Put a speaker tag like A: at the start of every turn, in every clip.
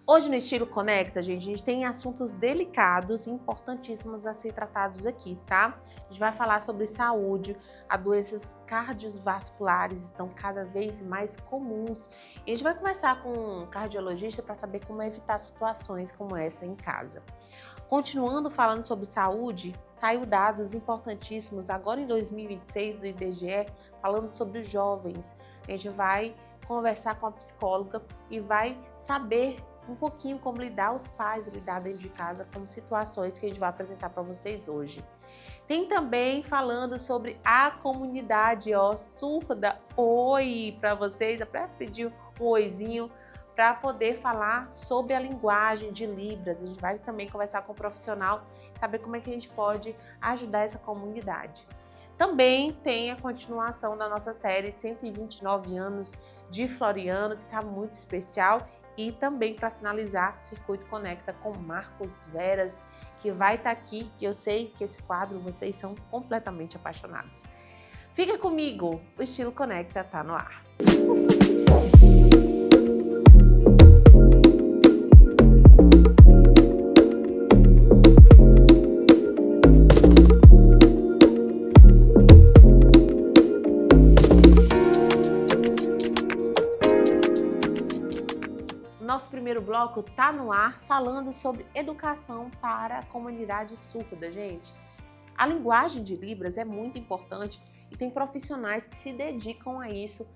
A: Hoje no Estilo Conecta, a gente tem assuntos delicados e importantíssimos a ser tratados aqui, tá? A gente vai falar sobre saúde, as doenças cardiovasculares estão cada vez mais comuns. E a gente vai conversar com um cardiologista para saber como evitar situações como essa em casa. Continuando falando sobre saúde, saiu dados importantíssimos agora em 2026 do IBGE, falando sobre os jovens. A gente vai conversar com a psicóloga e vai saber um pouquinho como lidar os pais, lidar dentro de casa com situações que a gente vai apresentar para vocês hoje. Tem também falando sobre a comunidade surda. Oi para vocês, para pedir um oizinho para poder falar sobre a linguagem de Libras. A gente vai também conversar com um profissional, saber como é que a gente pode ajudar essa comunidade. Também tem a continuação da nossa série 129 anos de Floriano, que está muito especial. E também, para finalizar, Circuito Conecta com Marcos Veras, que vai estar aqui, que eu sei que esse quadro vocês são completamente apaixonados. Fica comigo, o Estilo Conecta está no ar. Nosso primeiro bloco tá no ar falando sobre educação para a comunidade surda, gente. A linguagem de Libras é muito importante e tem profissionais que se dedicam a isso,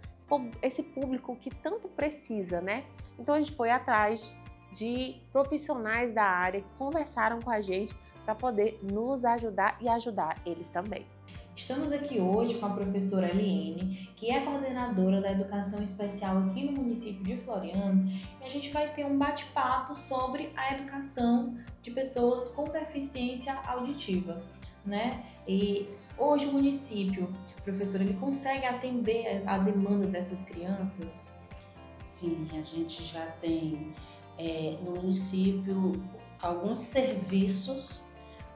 A: esse público que tanto precisa, né? Então a gente foi atrás de profissionais da área que conversaram com a gente para poder nos ajudar e ajudar eles também.
B: Estamos aqui hoje com a professora Eliene, que é coordenadora da Educação Especial aqui no município de Floriano, e a gente vai ter um bate-papo sobre a educação de pessoas com deficiência auditiva, né? E hoje o município, professora, ele consegue atender a demanda dessas crianças?
C: Sim, a gente já tem no município alguns serviços,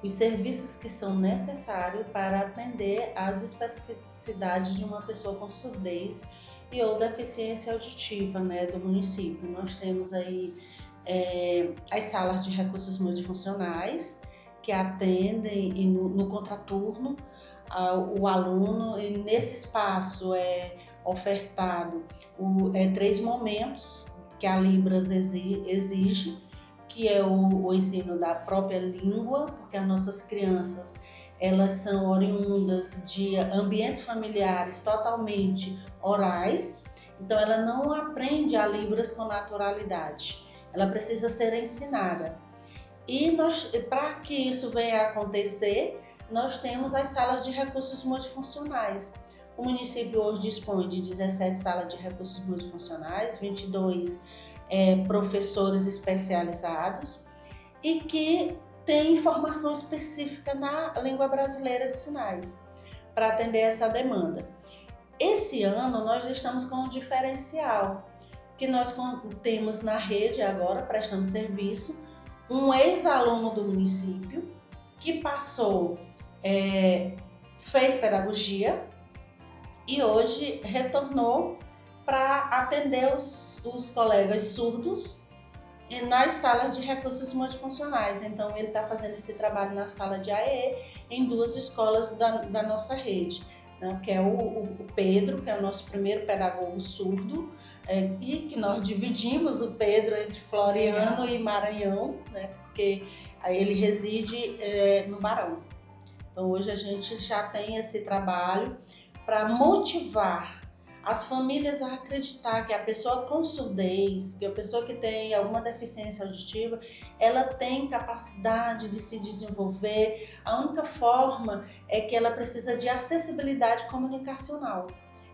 C: os serviços que são necessários para atender às especificidades de uma pessoa com surdez e ou deficiência auditiva, né, do município. Nós temos aí as salas de recursos multifuncionais que atendem no contraturno o aluno, e nesse espaço é ofertado 3 momentos que a Libras exige, que é o ensino da própria língua, porque as nossas crianças elas são oriundas de ambientes familiares totalmente orais, então ela não aprende a Libras com naturalidade, ela precisa ser ensinada. E para que isso venha a acontecer, nós temos as salas de recursos multifuncionais. O município hoje dispõe de 17 salas de recursos multifuncionais, 22 professores especializados e que tem formação específica na língua brasileira de sinais para atender essa demanda. Esse ano nós estamos com um diferencial, que nós temos na rede agora, prestando serviço, um ex-aluno do município que passou, fez pedagogia e hoje retornou para atender os colegas surdos nas salas de recursos multifuncionais. Então, ele está fazendo esse trabalho na sala de AE em 2 escolas da nossa rede, né? Que é o Pedro, que é o nosso primeiro pedagogo surdo, e que nós dividimos o Pedro entre Floriano e Maranhão, né? Porque ele reside no Barão. Então, hoje a gente já tem esse trabalho para motivar as famílias a acreditar que a pessoa com surdez, que a pessoa que tem alguma deficiência auditiva, ela tem capacidade de se desenvolver. A única forma é que ela precisa de acessibilidade comunicacional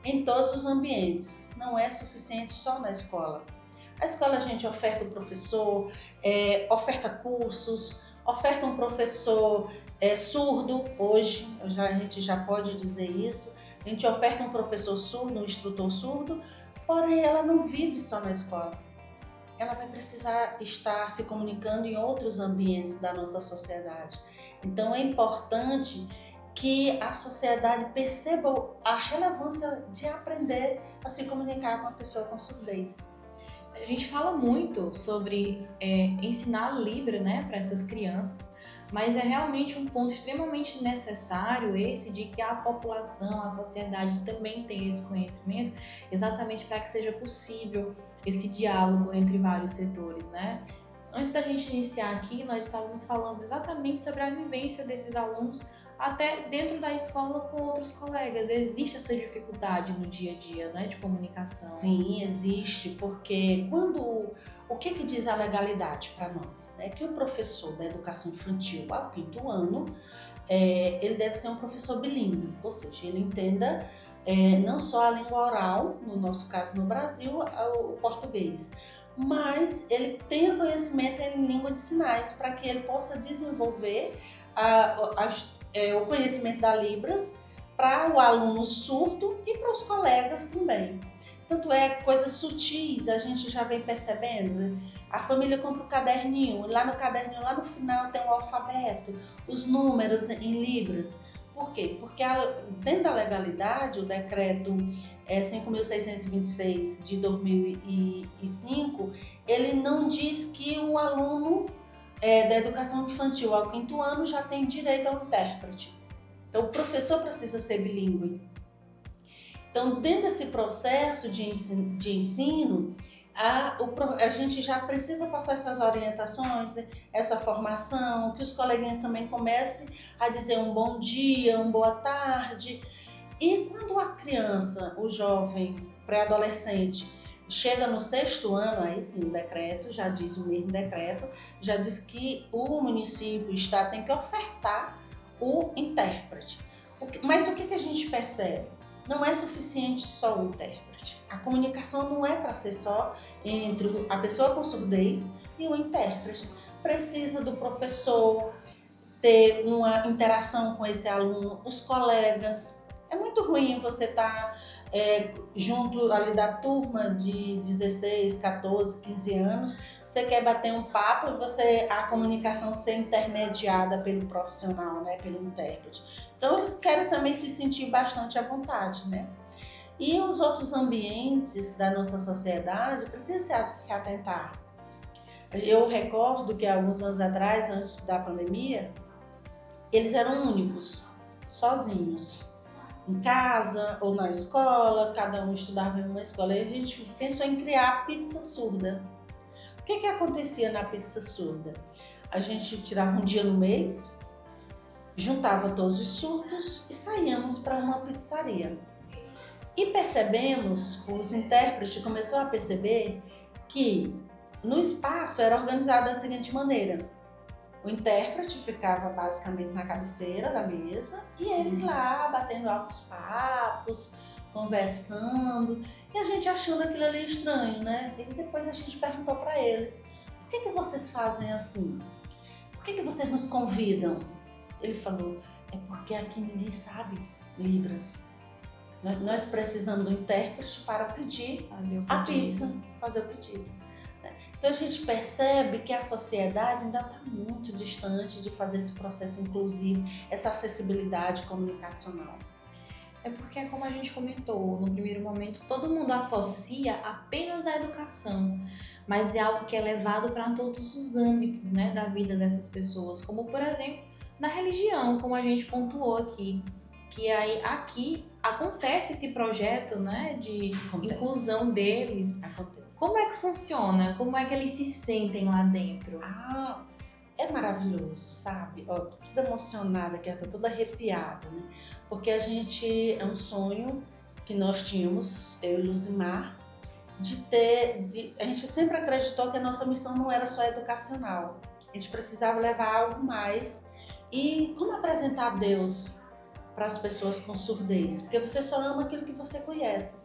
C: em todos os ambientes. Não é suficiente só na escola. A escola a gente oferta o professor, oferta cursos, oferta um professor surdo, hoje a gente já pode dizer isso. A gente oferta um professor surdo, um instrutor surdo, porém ela não vive só na escola. Ela vai precisar estar se comunicando em outros ambientes da nossa sociedade. Então é importante que a sociedade perceba a relevância de aprender a se comunicar com a pessoa com surdez.
B: a gente fala muito sobre ensinar Libra, né, para essas crianças, mas é realmente um ponto extremamente necessário esse de que a população, a sociedade também tenha esse conhecimento, exatamente para que seja possível esse diálogo entre vários setores, né? Antes da gente iniciar aqui, nós estávamos falando exatamente sobre a vivência desses alunos até dentro da escola com outros colegas. Existe essa dificuldade no dia a dia, né, de comunicação?
C: Sim, existe, porque o que diz a legalidade para nós? É que o professor da educação infantil ao 5º ano, ele deve ser um professor bilíngue, ou seja, ele entenda não só a língua oral, no nosso caso no Brasil, o português, mas ele tenha conhecimento em língua de sinais para que ele possa desenvolver o conhecimento da Libras para o aluno surdo e para os colegas também. Tanto coisas sutis, a gente já vem percebendo, né? A família compra um caderninho, lá no caderninho, lá no final tem o alfabeto, os números em Libras. Por quê? Porque dentro da legalidade, o decreto 5.626 de 2005, ele não diz que o aluno da educação infantil ao 5º ano já tem direito ao intérprete. Então, o professor precisa ser bilíngue. Então, dentro desse processo de ensino, a gente já precisa passar essas orientações, essa formação, que os coleguinhas também comecem a dizer um bom dia, uma boa tarde. E quando a criança, o jovem, pré-adolescente, chega no 6º ano, aí sim o decreto, já diz o mesmo decreto, já diz que o município, o estado tem que ofertar o intérprete. Mas o que a gente percebe? Não é suficiente só o intérprete. A comunicação não é para ser só entre a pessoa com surdez e o intérprete. Precisa do professor ter uma interação com esse aluno, os colegas. É muito ruim você estar junto ali da turma de 16, 14, 15 anos, você quer bater um papo e a comunicação ser intermediada pelo profissional, né, pelo intérprete. Então eles querem também se sentir bastante à vontade, né? E os outros ambientes da nossa sociedade precisam se atentar. Eu recordo que alguns anos atrás, antes da pandemia, eles eram únicos, sozinhos. Em casa ou na escola, cada um estudava em uma escola, e a gente pensou em criar a pizza surda. O que acontecia na pizza surda? A gente tirava um dia no mês, juntava todos os surdos e saíamos para uma pizzaria. E percebemos, os intérpretes começaram a perceber que no espaço era organizado da seguinte maneira: o intérprete ficava basicamente na cabeceira da mesa e eles lá batendo altos papos, conversando, e a gente achando aquilo ali estranho, né? E depois a gente perguntou para eles: por que vocês fazem assim? Por que vocês nos convidam? Ele falou: é porque aqui ninguém sabe Libras. Nós precisamos do intérprete para pedir a pizza, fazer o pedido. Então a gente percebe que a sociedade ainda está muito distante de fazer esse processo inclusivo, essa acessibilidade comunicacional.
B: É porque, como a gente comentou no primeiro momento, todo mundo associa apenas a educação, mas é algo que é levado para todos os âmbitos, né, da vida dessas pessoas, como por exemplo na religião, como a gente pontuou aqui, que aí aqui acontece esse projeto, né, de inclusão deles.
C: Acontece.
B: Como é que funciona? Como é que eles se sentem lá dentro?
C: É maravilhoso, sabe? Ó, tô toda emocionada aqui, tô toda arrepiada, né? Porque a gente, é um sonho que nós tínhamos, eu e Luzimar, a gente sempre acreditou que a nossa missão não era só educacional. A gente precisava levar algo mais. E como apresentar Deus para as pessoas com surdez? Porque você só ama aquilo que você conhece.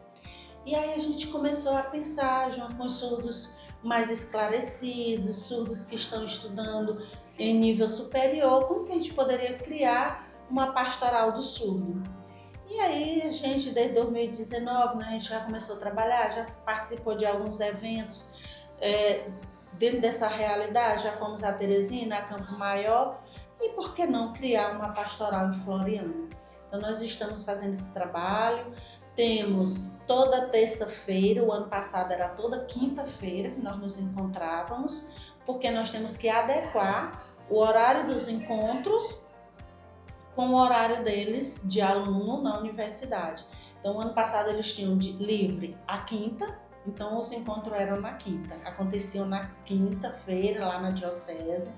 C: E aí a gente começou a pensar junto com os surdos mais esclarecidos, surdos que estão estudando em nível superior, como que a gente poderia criar uma pastoral do surdo. E aí a gente, desde 2019, né, a gente já começou a trabalhar, já participou de alguns eventos dentro dessa realidade, já fomos a Teresina, a Campo Maior, e por que não criar uma pastoral em Floriano? Então nós estamos fazendo esse trabalho, temos toda terça-feira. O ano passado era toda quinta-feira que nós nos encontrávamos, porque nós temos que adequar o horário dos encontros com o horário deles de aluno na universidade. Então, o ano passado eles tinham livre a quinta, então os encontros eram na quinta, aconteciam na quinta-feira lá na diocese.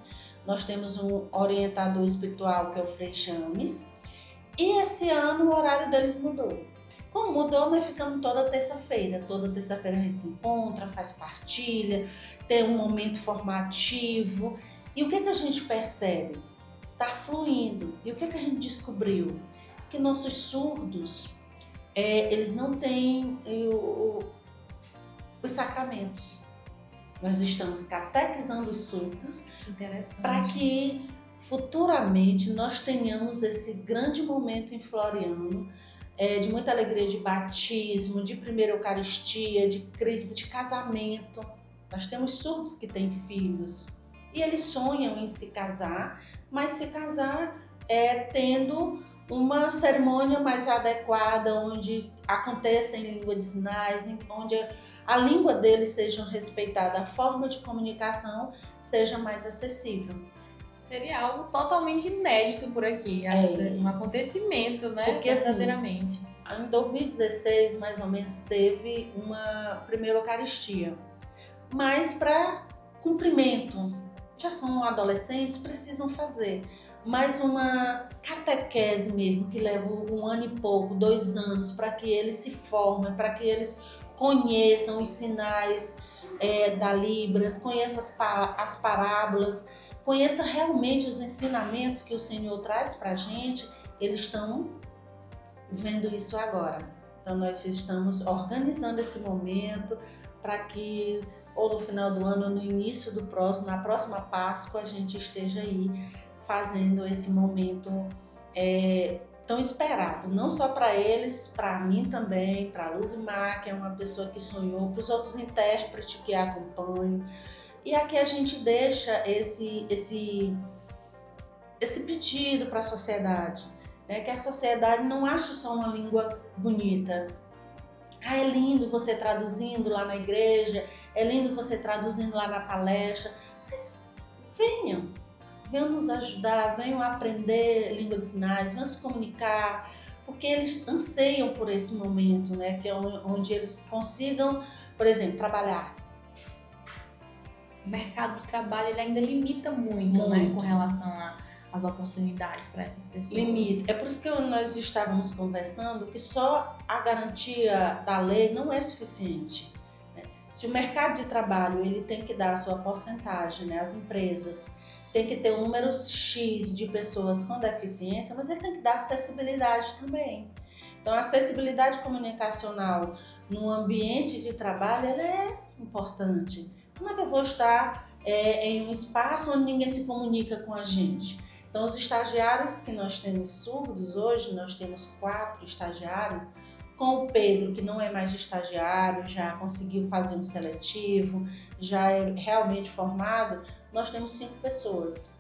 C: Nós temos um orientador espiritual que é o Frei James, e esse ano o horário deles mudou. Como mudou, nós ficamos toda terça-feira. Toda terça-feira a gente se encontra, faz partilha, tem um momento formativo. E o que a gente percebe? Está fluindo. E o que a gente descobriu? Que nossos surdos, eles não têm os sacramentos. Nós estamos catequizando os surdos para que futuramente nós tenhamos esse grande momento em Floriano, de muita alegria, de batismo, de primeira Eucaristia, de crisma, de casamento. Nós temos surdos que têm filhos e eles sonham em se casar, mas se casar tendo uma cerimônia mais adequada, onde aconteça em língua de sinais, onde a língua deles seja respeitada, a forma de comunicação seja mais acessível.
B: Seria algo totalmente inédito por aqui, um acontecimento, né?
C: Porque verdadeiramente. Assim, em 2016, mais ou menos, teve uma primeira Eucaristia, mas para cumprimento. Já são adolescentes, precisam fazer. Mas uma catequese mesmo, que leva 1 ano e pouco, 2 anos, para que eles se formem, para que eles conheçam os sinais da Libras, conheçam as parábolas, conheça realmente os ensinamentos que o Senhor traz para a gente. Eles estão vendo isso agora. Então nós estamos organizando esse momento para que ou no final do ano, no início do próximo, na próxima Páscoa, a gente esteja aí fazendo esse momento tão esperado, não só para eles, para mim também, para a Luzimar, que é uma pessoa que sonhou, para os outros intérpretes que a acompanham. E aqui a gente deixa esse pedido para a sociedade, né? Que a sociedade não ache só uma língua bonita. É lindo você traduzindo lá na igreja, é lindo você traduzindo lá na palestra, mas venham nos ajudar, venham aprender língua de sinais, venham se comunicar, porque eles anseiam por esse momento, né? Que é onde eles consigam, por exemplo, trabalhar.
B: O mercado de trabalho ele ainda limita muito, né, com relação às oportunidades para essas pessoas.
C: Limita. É por isso que nós estávamos conversando que só a garantia da lei não é suficiente, né? Se o mercado de trabalho ele tem que dar a sua porcentagem, né, as empresas tem que ter um número X de pessoas com deficiência, mas ele tem que dar acessibilidade também. Então, a acessibilidade comunicacional no ambiente de trabalho ela é importante. Como é que eu vou estar em um espaço onde ninguém se comunica com a gente? Então, os estagiários que nós temos surdos hoje, nós temos 4 estagiários, com o Pedro, que não é mais estagiário, já conseguiu fazer um seletivo, já é realmente formado, nós temos 5 pessoas.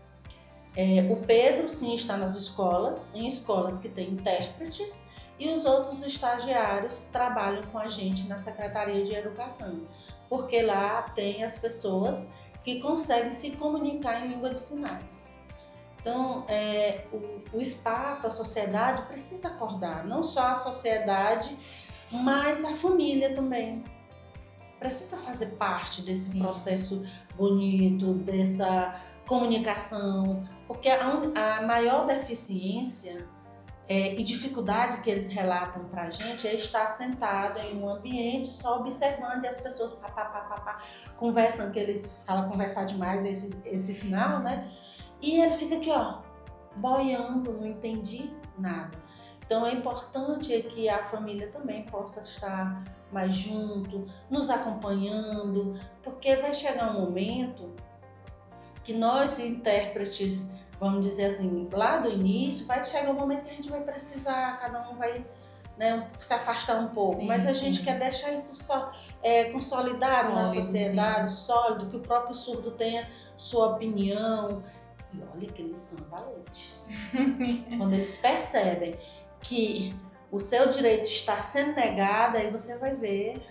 C: O Pedro, sim, está nas escolas, em escolas que têm intérpretes, e os outros estagiários trabalham com a gente na Secretaria de Educação, porque lá tem as pessoas que conseguem se comunicar em língua de sinais. Então, o espaço, a sociedade precisa acordar, não só a sociedade, mas a família também. Precisa fazer parte desse processo bonito, dessa comunicação, porque a maior deficiência e dificuldade que eles relatam para a gente é estar sentado em um ambiente só observando e as pessoas conversam, que eles falam conversar demais, esse sinal, né? E ele fica aqui, ó, boiando, não entendi nada. Então é importante que a família também possa estar mais junto, nos acompanhando, porque vai chegar um momento que nós intérpretes, vamos dizer assim, lá do início, vai chegar um momento que a gente vai precisar, cada um vai, né, se afastar um pouco, mas a gente quer deixar isso só consolidado na sociedade, sólido, que o próprio surdo tenha sua opinião. E olha que eles são valentes. Quando eles percebem que o seu direito está sendo negado, aí você vai ver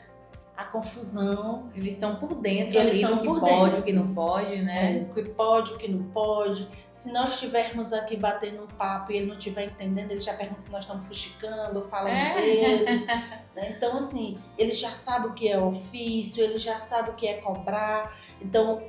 C: a confusão.
B: Eles são por dentro,
C: Eles
B: ali,
C: são
B: do que
C: por
B: pode,
C: dentro.
B: o que não pode, né?
C: O que pode, o que não pode. Se nós estivermos aqui batendo um papo e ele não estiver entendendo, ele já pergunta se nós estamos fuxicando, falando deles. Né? Então, assim, ele já sabe o que é ofício, ele já sabe o que é cobrar. Então,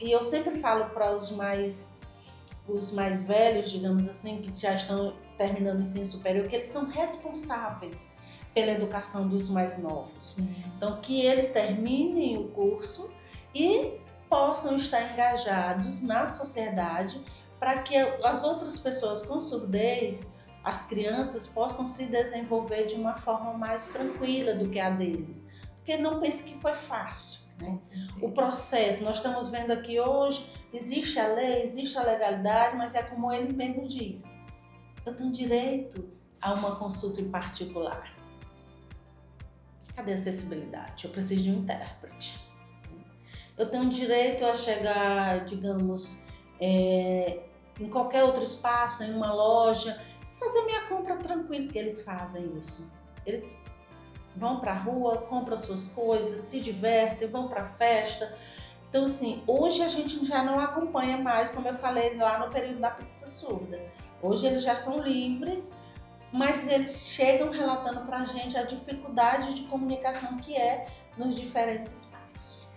C: e eu sempre falo para os mais velhos, digamos assim, que já estão terminando o ensino superior, que eles são responsáveis pela educação dos mais novos. Então, que eles terminem o curso e possam estar engajados na sociedade para que as outras pessoas com surdez, as crianças, possam se desenvolver de uma forma mais tranquila do que a deles. Porque não pense que foi fácil. Né? O processo, nós estamos vendo aqui hoje, existe a lei, existe a legalidade, mas é como ele mesmo diz, eu tenho direito a uma consulta em particular. Cadê a acessibilidade? Eu preciso de um intérprete. Eu tenho direito a chegar, digamos, em qualquer outro espaço, em uma loja, fazer minha compra tranquilo, porque eles fazem isso. Eles vão para a rua, compram suas coisas, se divertem, vão para a festa. Então, assim, hoje a gente já não acompanha mais, como eu falei lá no período da pizza surda. Hoje eles já são livres, mas eles chegam relatando para a gente a dificuldade de comunicação que é nos diferentes espaços.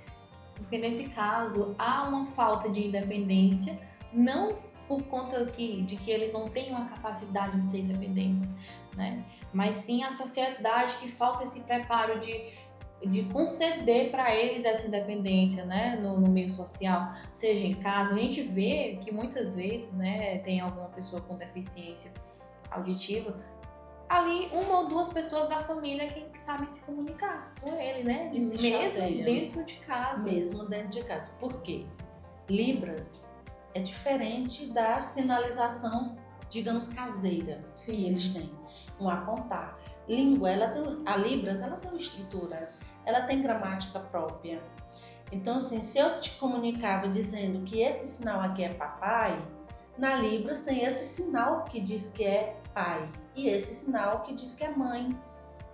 B: Porque nesse caso há uma falta de independência, não por conta de que eles não tenham a capacidade de ser independentes, né? Mas sim a sociedade que falta esse preparo de conceder para eles essa independência, né? No meio social, seja em casa. A gente vê que muitas vezes, né, tem alguma pessoa com deficiência auditiva, ali uma ou duas pessoas da família que sabem se comunicar com ele, né? Mesmo dentro de casa.
C: Mesmo dentro de casa. Por quê? Libras é diferente da sinalização, digamos, caseira que eles têm. Um a contar. Língua, a Libras, ela tem uma estrutura, ela tem gramática própria. Então, assim, se eu te comunicava dizendo que esse sinal aqui é papai, na Libras tem esse sinal que diz que é pai e esse sinal que diz que é mãe.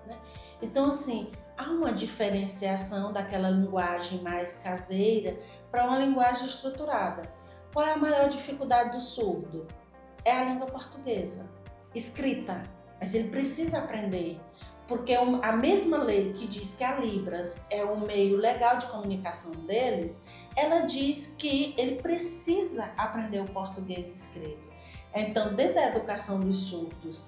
C: Né? Então, assim, há uma diferenciação daquela linguagem mais caseira para uma linguagem estruturada. Qual é a maior dificuldade do surdo? É a língua portuguesa, escrita, mas ele precisa aprender. Porque a mesma lei que diz que a Libras é um meio legal de comunicação deles, ela diz que ele precisa aprender o português escrito. Então, dentro da educação dos surdos,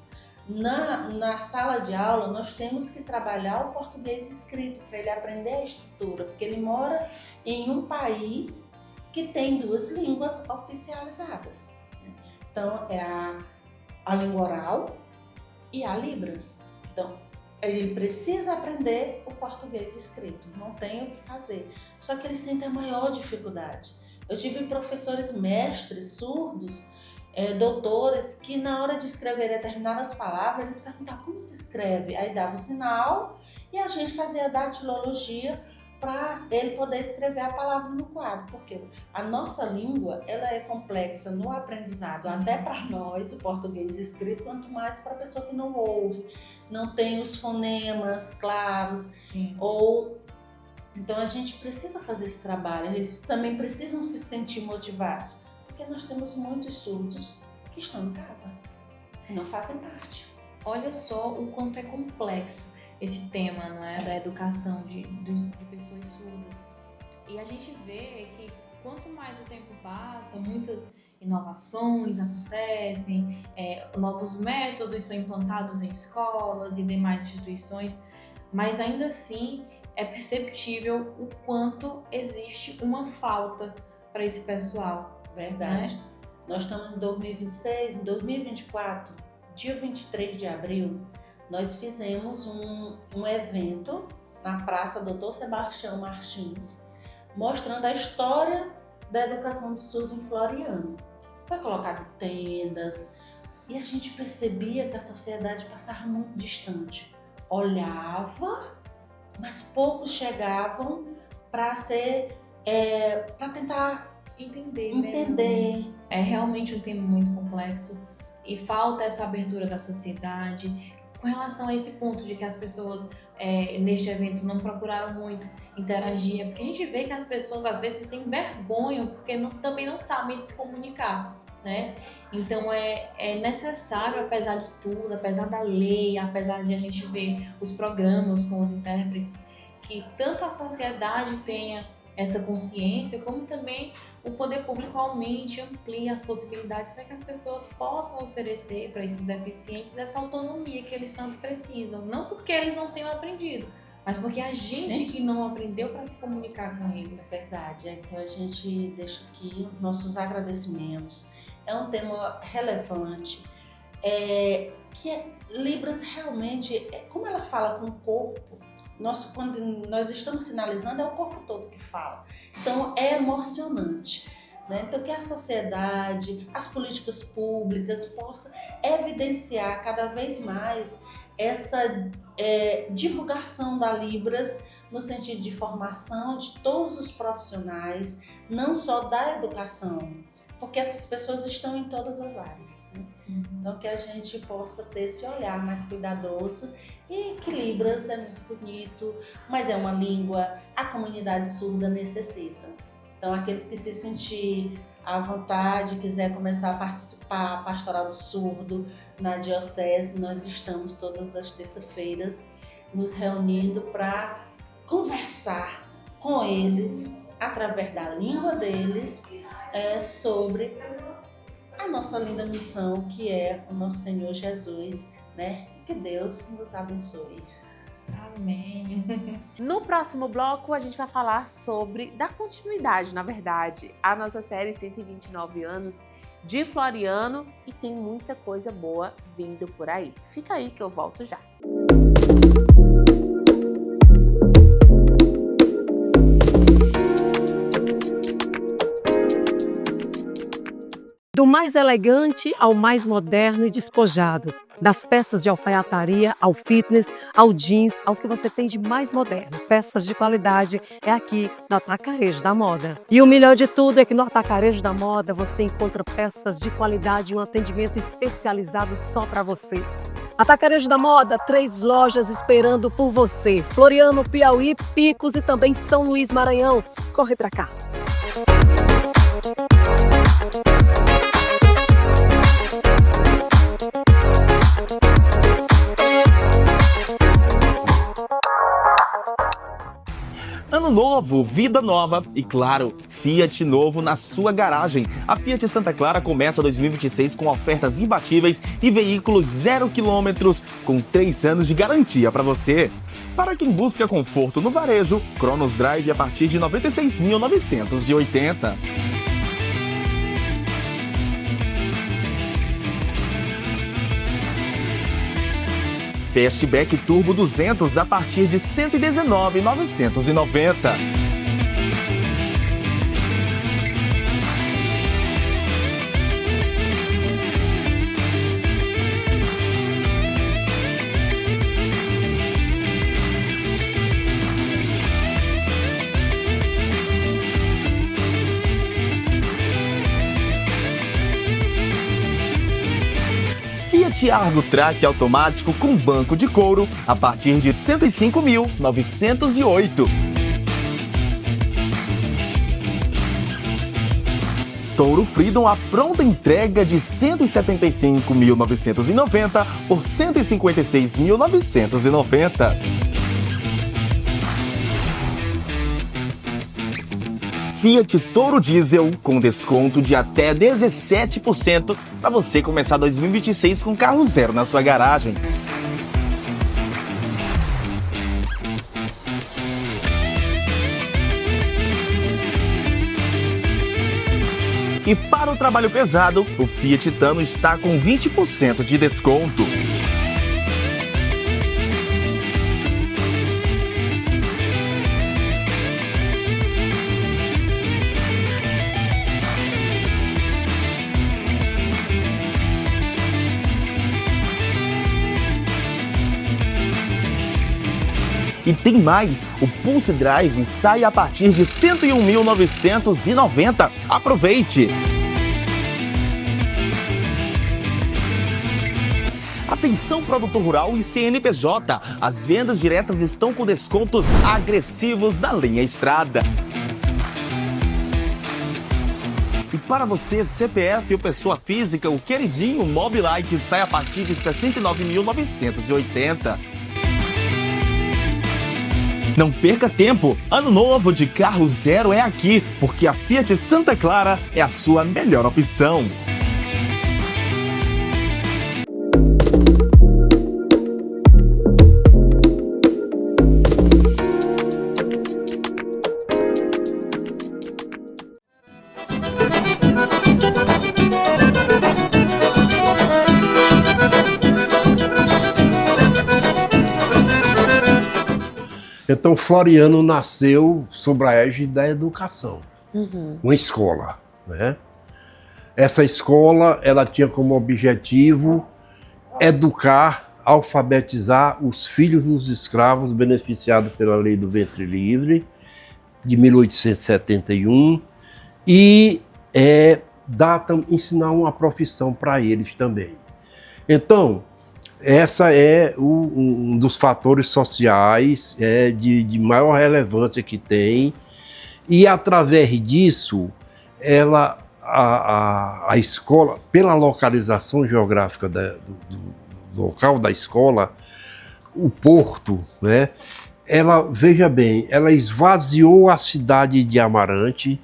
C: na sala de aula, nós temos que trabalhar o português escrito para ele aprender a estrutura, porque ele mora em um país que tem duas línguas oficializadas. Então, é a língua oral e a Libras. Então, ele precisa aprender o português escrito, não tem o que fazer. Só que ele sente a maior dificuldade. Eu tive professores mestres surdos, doutores, que na hora de escrever determinadas palavras, eles perguntavam como se escreve. Aí dava o sinal e a gente fazia a datilologia para ele poder escrever a palavra no quadro. Porque a nossa língua, ela é complexa no aprendizado, até para nós, o português escrito, quanto mais para a pessoa que não ouve, não tem os fonemas claros. Então a gente precisa fazer esse trabalho, eles também precisam se sentir motivados, porque nós temos muitos surdos que estão em casa, que não fazem parte.
B: Olha só o quanto é complexo esse tema, não é, da educação de pessoas surdas. E a gente vê que quanto mais o tempo passa, muitas inovações acontecem, novos métodos são implantados em escolas e demais instituições, mas ainda assim é perceptível o quanto existe uma falta para esse pessoal.
C: Verdade. Né? Nós estamos em 2026, em 2024, dia 23 de abril, nós fizemos um evento na Praça Dr. Sebastião Martins, mostrando a história da educação do surdo em Floriano. Foi colocado tendas e a gente percebia que a sociedade passava muito distante. Olhava, mas poucos chegavam para tentar entender.
B: É realmente um tema muito complexo e falta essa abertura da sociedade. com relação a esse ponto de que as pessoas neste evento não procuraram muito interagir, porque a gente vê que as pessoas às vezes têm vergonha porque também não sabem se comunicar, né? Então é necessário, apesar de tudo, apesar da lei, apesar de a gente ver os programas com os intérpretes, que tanto a sociedade tenha essa consciência, como também o poder público aumente, amplie as possibilidades para que as pessoas possam oferecer para esses deficientes essa autonomia que eles tanto precisam. Não porque eles não tenham aprendido, mas porque a gente que não aprendeu para se comunicar com eles.
C: É verdade. Então a gente deixa aqui nossos agradecimentos. É um tema relevante, Libras realmente, como ela fala com o corpo, quando nós estamos sinalizando, é o corpo todo que fala. Então, é emocionante, né? Então, que a sociedade, as políticas públicas possam evidenciar cada vez mais essa divulgação da Libras no sentido de formação de todos os profissionais, não só da educação, porque essas pessoas estão em todas as áreas, né? Então que a gente possa ter esse olhar mais cuidadoso e que Libras é muito bonito, mas é uma língua, a comunidade surda necessita. Então aqueles que se sentir à vontade, quiser começar a participar, a Pastoral do Surdo na Diocese, nós estamos todas as terças-feiras nos reunindo para conversar com eles através da língua deles, sobre a nossa linda missão, que é o nosso Senhor Jesus, né? Que Deus nos abençoe.
B: Amém.
A: No próximo bloco, a gente vai falar dar continuidade, na verdade, à nossa série 129 anos de Floriano, e tem muita coisa boa vindo por aí. Fica aí que eu volto já.
D: Do mais elegante ao mais moderno e despojado, das peças de alfaiataria ao fitness, ao jeans, ao que você tem de mais moderno. Peças de qualidade é aqui no Atacarejo da Moda. E o melhor de tudo é que no Atacarejo da Moda você encontra peças de qualidade e um atendimento especializado só para você. Atacarejo da Moda, 3 lojas esperando por você. Floriano, Piauí, Picos e também São Luís, Maranhão. Corre pra cá.
E: Ano novo, vida nova e, claro, Fiat novo na sua garagem. A Fiat Santa Clara começa 2026 com ofertas imbatíveis e veículos 0 km com 3 anos de garantia para você. Para quem busca conforto no varejo, Cronos Drive a partir de R$ 96.980. Fastback Turbo 200 a partir de R$ 119.990. Fiat Argo Track automático com banco de couro a partir de R$ 105.908. Toro Freedom a pronta entrega de R$ 175.990 por R$ 156.990. Fiat Toro Diesel com desconto de até 17% para você começar 2026 com carro zero na sua garagem. E para o trabalho pesado, o Fiat Tano está com 20% de desconto. E tem mais, o Pulse Drive sai a partir de R$ 101.990. Aproveite! Atenção, produtor rural e CNPJ, as vendas diretas estão com descontos agressivos na linha Estrada. E para você, CPF ou pessoa física, o queridinho Mobilike sai a partir de R$ 69.980. Não perca tempo! Ano novo de carro zero é aqui, porque a Fiat Santa Clara é a sua melhor opção.
F: Então, Floriano nasceu sob a égide da educação, uma escola, né? Essa escola, ela tinha como objetivo educar, alfabetizar os filhos dos escravos beneficiados pela Lei do Ventre Livre, de 1871, e ensinar uma profissão para eles também. Então, essa é um dos fatores sociais de maior relevância que tem, e através disso, a escola, pela localização geográfica do local da escola, o porto, né, veja bem, ela esvaziou a cidade de Amarante,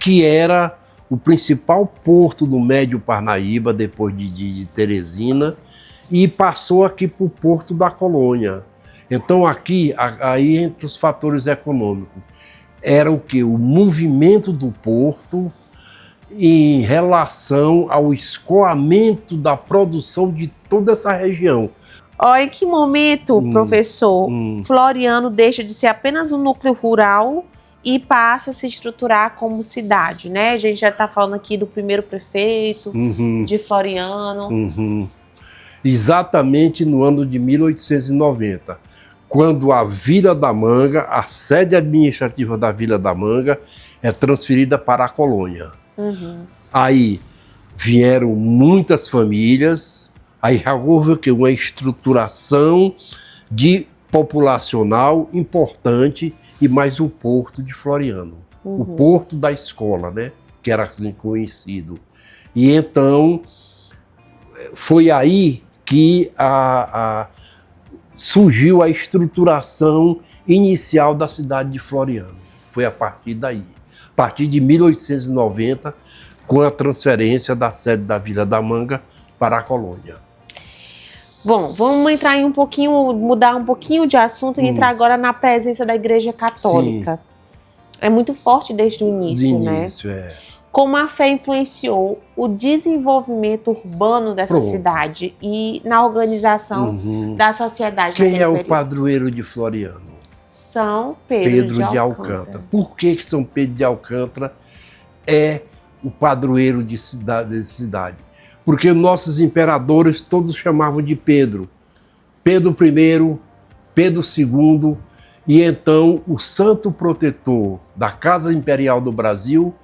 F: que era o principal porto do Médio Parnaíba, depois de Teresina, e passou aqui para o Porto da Colônia. Então aqui, aí entre os fatores econômicos, era o quê? O movimento do porto em relação ao escoamento da produção de toda essa região.
A: Em que momento, professor, Floriano deixa de ser apenas um núcleo rural e passa a se estruturar como cidade, né? A gente já está falando aqui do primeiro prefeito, de Floriano.
F: Exatamente no ano de 1890, quando a Vila da Manga, a sede administrativa da Vila da Manga, é transferida para a colônia. Aí vieram muitas famílias, aí houve uma estruturação populacional importante, e mais o porto de Floriano, o porto da escola, né, que era assim conhecido. E então foi aí que surgiu a estruturação inicial da cidade de Floriano. Foi a partir daí. A partir de 1890, com a transferência da sede da Vila da Manga para a colônia.
A: Bom, vamos entrar mudar um pouquinho de assunto e entrar agora na presença da Igreja Católica. Sim. É muito forte desde o início, né? Como a fé influenciou o desenvolvimento urbano dessa cidade e na organização da sociedade.
F: Quem é o padroeiro de Floriano?
A: São Pedro de Alcântara.
F: Por que São Pedro de Alcântara é o padroeiro de cidade? Porque nossos imperadores todos chamavam de Pedro. Pedro I, Pedro II, e então o santo protetor da Casa Imperial do Brasil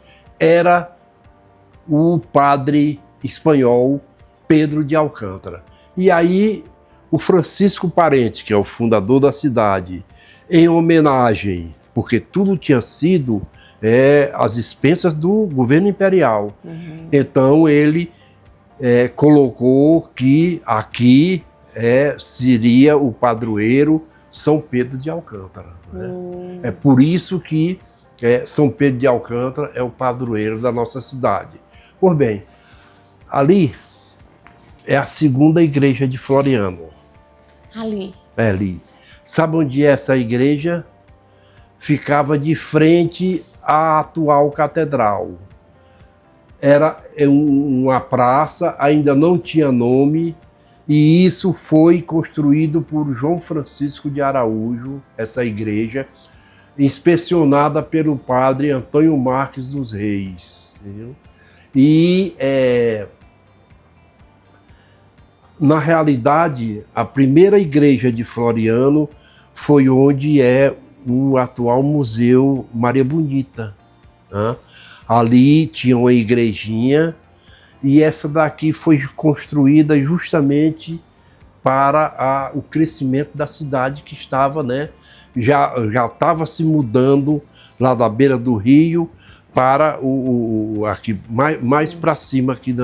F: era o padre espanhol Pedro de Alcântara. E aí o Francisco Parente, que é o fundador da cidade, em homenagem, porque tudo tinha sido às expensas do governo imperial. Então ele colocou que aqui seria o padroeiro São Pedro de Alcântara. Né? É por isso que São Pedro de Alcântara é o padroeiro da nossa cidade. Pois bem, ali é a segunda igreja de Floriano.
A: Ali?
F: É ali. Sabe onde é essa igreja? Ficava de frente à atual catedral. Era uma praça, ainda não tinha nome, e isso foi construído por João Francisco de Araújo, essa igreja, inspecionada pelo padre Antônio Marques dos Reis. Entendeu? E, na realidade, a primeira igreja de Floriano foi onde é o atual Museu Maria Bonita. Né? Ali tinha uma igrejinha, e essa daqui foi construída justamente para o crescimento da cidade que estava, né, já estava se mudando lá da beira do rio para aqui mais para cima, aqui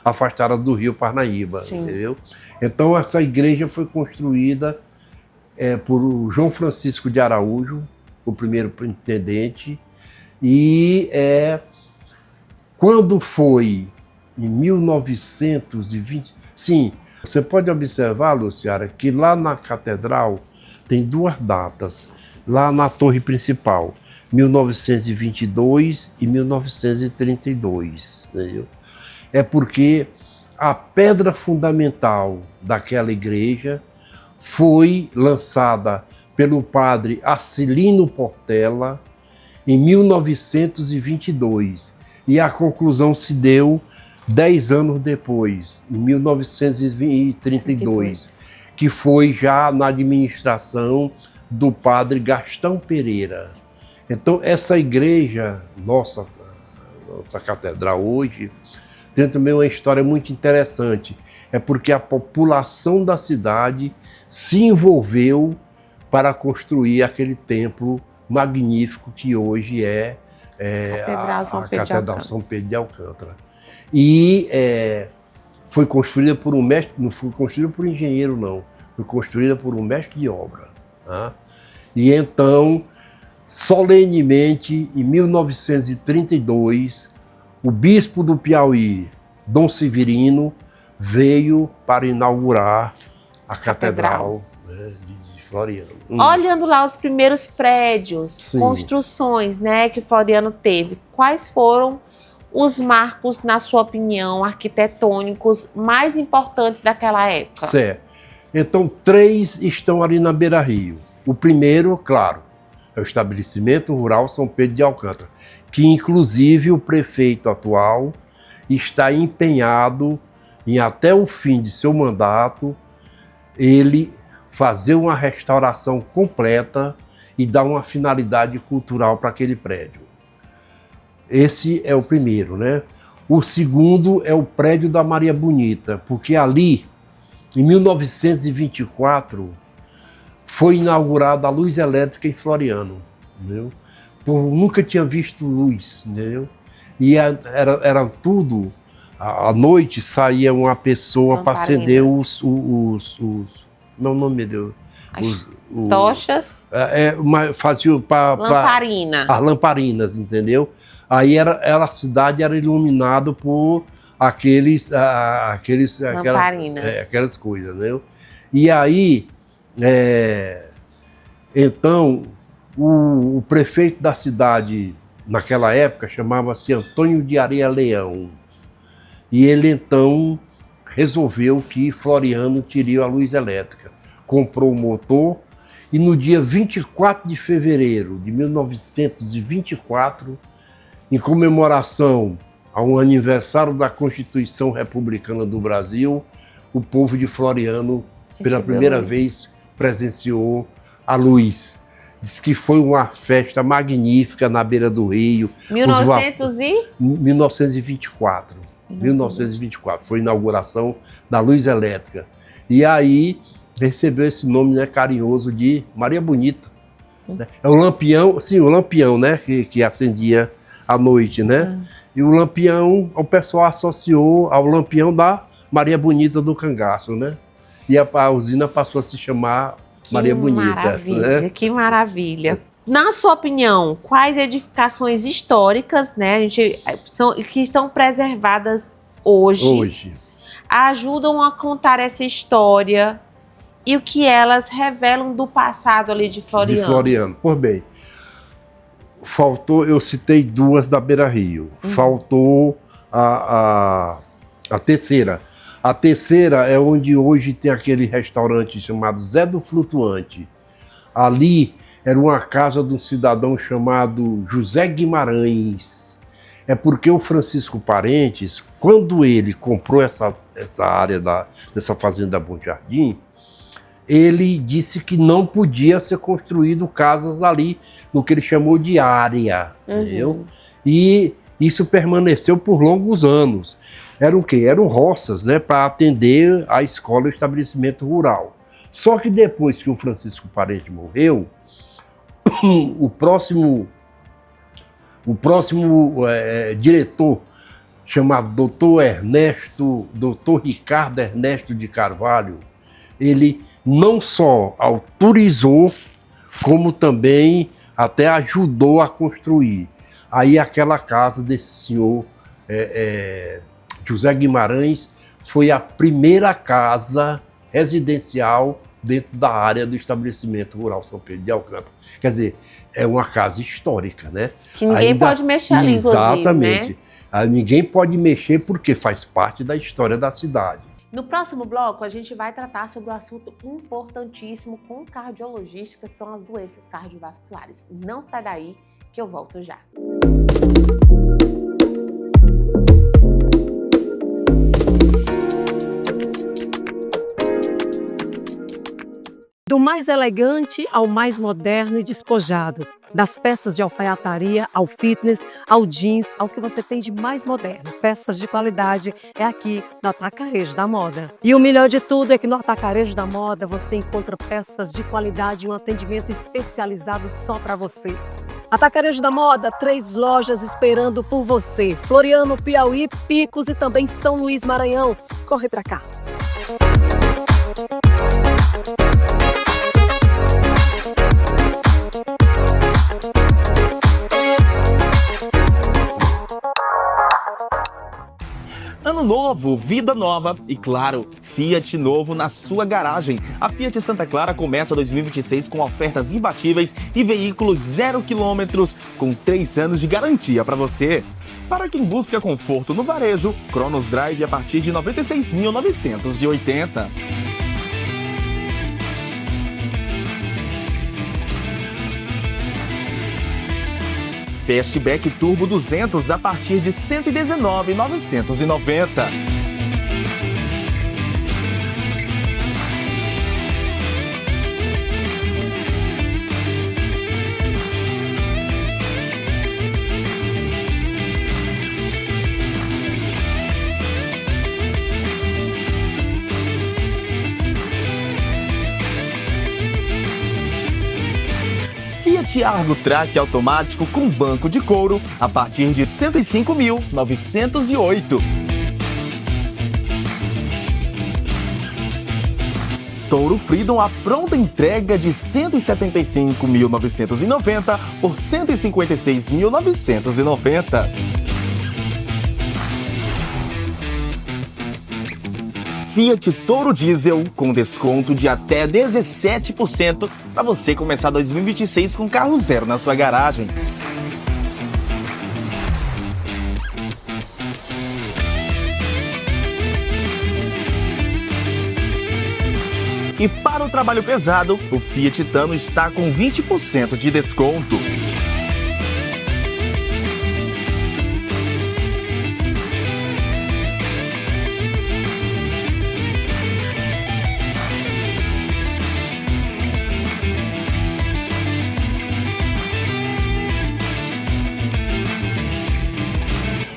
F: afastada do rio Parnaíba,
A: Sim.
F: entendeu? Então essa igreja foi construída por João Francisco de Araújo, o primeiro intendente, e quando foi em 1920, sim, você pode observar, Luciara, que lá na catedral tem duas datas, lá na torre principal, 1922 e 1932, entendeu? É porque a pedra fundamental daquela igreja foi lançada pelo padre Arcelino Portela em 1922 e a conclusão se deu 10 anos depois, em 1932, que foi já na administração do padre Gastão Pereira. Então, essa igreja, nossa catedral hoje, tem também uma história muito interessante. É porque a população da cidade se envolveu para construir aquele templo magnífico que hoje é a Catedral São Pedro de Alcântara. E foi construída por um mestre, não foi construída por engenheiro, não. Foi construída por um mestre de obra. Tá? E então, solenemente, em 1932, o bispo do Piauí, Dom Severino, veio para inaugurar a Catedral de Floriano.
A: Olhando lá os primeiros prédios,
F: Sim.
A: construções, né, que Floriano teve, quais foram os marcos, na sua opinião, arquitetônicos mais importantes daquela época?
F: Certo. Então, 3 estão ali na beira-rio. O primeiro, claro, é o estabelecimento rural São Pedro de Alcântara, que inclusive o prefeito atual está empenhado em, até o fim de seu mandato, ele fazer uma restauração completa e dar uma finalidade cultural para aquele prédio. Esse é o primeiro, né? O segundo é o prédio da Maria Bonita, porque ali, em 1924, foi inaugurada a luz elétrica em Floriano, entendeu? Nunca tinha visto luz, entendeu? E era tudo, à noite saía uma pessoa para acender meu nome, meu Deus.
A: Tochas?
F: Fazia
A: Lamparina.
F: as lamparinas, entendeu? Aí a cidade era iluminada por aquelas coisas, entendeu? E aí, então, o prefeito da cidade, naquela época, chamava-se Antônio de Areia Leão. E ele, então, resolveu que Floriano teria a luz elétrica. Comprou o motor e no dia 24 de fevereiro de 1924, em comemoração ao aniversário da Constituição Republicana do Brasil, o povo de Floriano, pela primeira vez, presenciou a luz. Diz que foi uma festa magnífica na beira do rio. 1924. 1924. Foi a inauguração da luz elétrica. E aí recebeu esse nome, né, carinhoso de Maria Bonita. É o lampião, sim, o lampião, né, que acendia à noite, né? E o lampião, o pessoal associou ao lampião da Maria Bonita do Cangaço, né? E a usina passou a se chamar Maria Bonita.
A: Maravilha,
F: né?
A: que maravilha. Na sua opinião, quais edificações históricas, né, que estão preservadas hoje, ajudam a contar essa história e o que elas revelam do passado ali de Floriano?
F: De Floriano. Por bem, faltou, eu citei 2 da Beira Rio, faltou a terceira. A terceira é onde hoje tem aquele restaurante chamado Zé do Flutuante. Ali era uma casa de um cidadão chamado José Guimarães. É porque o Francisco Parentes, quando ele comprou essa área dessa fazenda Bom Jardim, ele disse que não podia ser construído casas ali no que ele chamou de área, entendeu? E Isso permaneceu por longos anos. Eram o quê? Eram roças, né, para atender a escola e o estabelecimento rural. Só que depois que o Francisco Parente morreu, o próximo diretor, chamado Dr. Ricardo Ernesto de Carvalho, ele não só autorizou, como também até ajudou a construir. Aí aquela casa desse senhor José Guimarães foi a primeira casa residencial dentro da área do estabelecimento rural São Pedro de Alcântara. Quer dizer, é uma casa histórica, né?
A: Que ninguém pode mexer ali, inclusive,
F: exatamente.
A: Né?
F: Ninguém pode mexer porque faz parte da história da cidade.
A: No próximo bloco, a gente vai tratar sobre um assunto importantíssimo com cardiologista, que são as doenças cardiovasculares. Não sai daí, que eu volto já.
D: Do mais elegante ao mais moderno e despojado, das peças de alfaiataria ao fitness, ao jeans, ao que você tem de mais moderno. Peças de qualidade é aqui no Atacarejo da Moda. E o melhor de tudo é que no Atacarejo da Moda você encontra peças de qualidade e um atendimento especializado só para você. Atacarejo da Moda, 3 lojas esperando por você. Floriano, Piauí, Picos e também São Luís, Maranhão. Corre pra cá.
E: Ano novo, vida nova e, claro, Fiat novo na sua garagem. A Fiat Santa Clara começa 2026 com ofertas imbatíveis e veículos 0 km com 3 anos de garantia para você. Para quem busca conforto no varejo, Cronos Drive a partir de R$ 96.980. Fastback Turbo 200 a partir de R$ 119.990. Fiat Argo Track automático com banco de couro a partir de R$ 105.908. Toro Freedom a pronta entrega de R$ 175.990 por R$ 156.990. Fiat Toro Diesel com desconto de até 17% para você começar 2026 com carro zero na sua garagem. E para o trabalho pesado, o Fiat Tano está com 20% de desconto.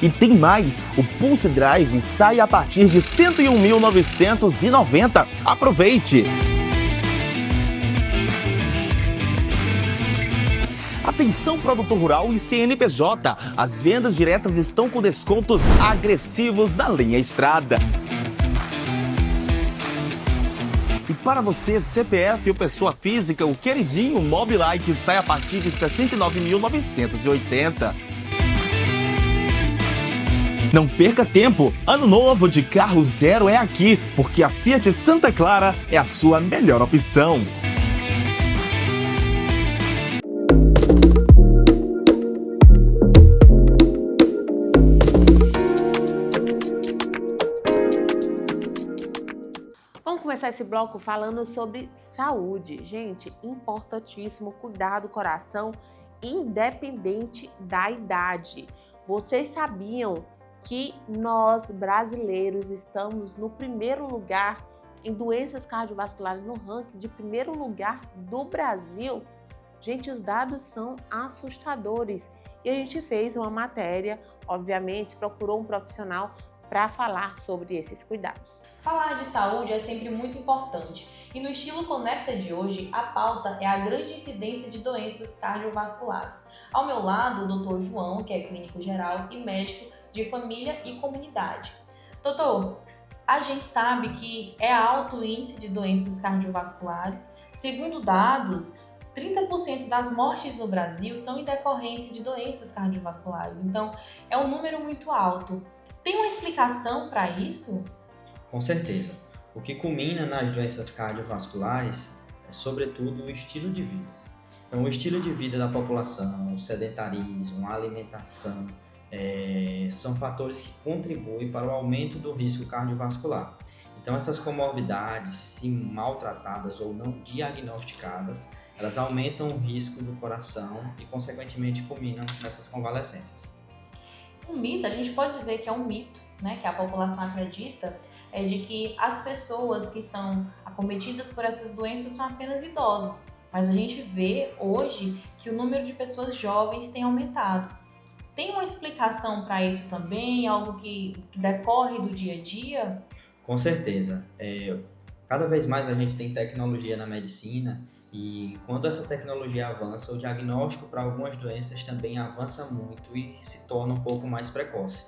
E: E tem mais, o Pulse Drive sai a partir de R$ 101.990. Aproveite! Atenção, produtor rural e CNPJ, as vendas diretas estão com descontos agressivos da linha Estrada. E para você, CPF ou pessoa física, o queridinho Mobilike sai a partir de R$ 69.980. Não perca tempo! Ano novo de carro zero é aqui, porque a Fiat Santa Clara é a sua melhor opção.
A: Vamos começar esse bloco falando sobre saúde. Gente, importantíssimo cuidar do coração, independente da idade. Vocês sabiam que nós, brasileiros, estamos no primeiro lugar em doenças cardiovasculares no ranking de primeiro lugar do Brasil? Gente, os dados são assustadores. e a gente fez uma matéria, obviamente, procurou um profissional para falar sobre esses cuidados.
B: Falar de saúde é sempre muito importante e no Estilo Conecta de hoje a pauta é a grande incidência de doenças cardiovasculares. Ao meu lado, o Dr. João, que é clínico geral e médico de família e comunidade. Doutor, a gente sabe que é alto o índice de doenças cardiovasculares. Segundo dados, 30% das mortes no Brasil são em decorrência de doenças cardiovasculares. Então, é um número muito alto. Tem uma explicação para isso?
G: Com certeza. O que culmina nas doenças cardiovasculares é, sobretudo, o estilo de vida. Então, o estilo de vida da população, o sedentarismo, a alimentação, são fatores que contribuem para o aumento do risco cardiovascular. Então, essas comorbidades, se maltratadas ou não diagnosticadas, elas aumentam o risco do coração e, consequentemente, culminam nessas convalescências.
B: Um mito, a gente pode dizer que é um mito, né, que a população acredita, é de que as pessoas que são acometidas por essas doenças são apenas idosas. Mas a gente vê hoje que o número de pessoas jovens tem aumentado. Tem uma explicação para isso também? Algo que decorre do dia a dia?
G: Com certeza. Cada vez mais a gente tem tecnologia na medicina e quando essa tecnologia avança, o diagnóstico para algumas doenças também avança muito e se torna um pouco mais precoce.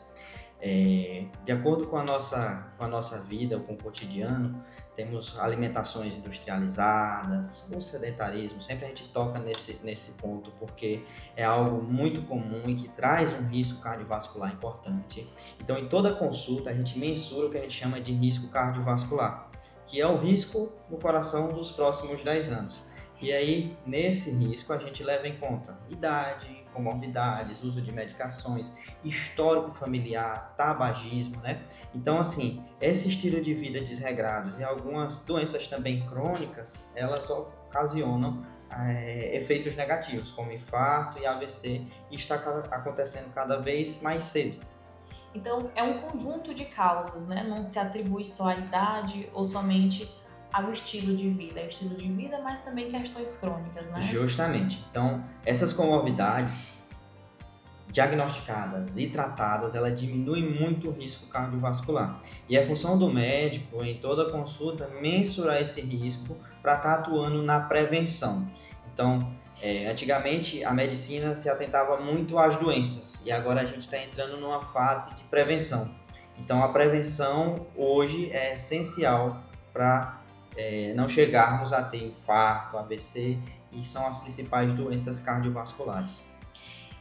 G: De acordo com a nossa vida, com o cotidiano, temos alimentações industrializadas, o sedentarismo, sempre a gente toca nesse ponto porque é algo muito comum e que traz um risco cardiovascular importante. Então, em toda consulta, a gente mensura o que a gente chama de risco cardiovascular, que é o risco no coração dos próximos 10 anos. E aí, nesse risco, a gente leva em conta idade, comorbidades, uso de medicações, histórico familiar, tabagismo, né? Então, assim, esse estilo de vida desregrado e algumas doenças também crônicas, elas ocasionam efeitos negativos, como infarto e AVC, e está acontecendo cada vez mais cedo.
B: Então, é um conjunto de causas, né? Não se atribui só à idade ou somente ao estilo de vida. É o estilo de vida, mas também questões crônicas, né?
G: Justamente. Então, essas comorbidades diagnosticadas e tratadas, ela diminui muito o risco cardiovascular. E é função do médico, em toda consulta, mensurar esse risco para estar atuando na prevenção. Então, antigamente a medicina se atentava muito às doenças e agora a gente está entrando numa fase de prevenção. Então, a prevenção hoje é essencial para não chegarmos a ter infarto, AVC, e são as principais doenças cardiovasculares.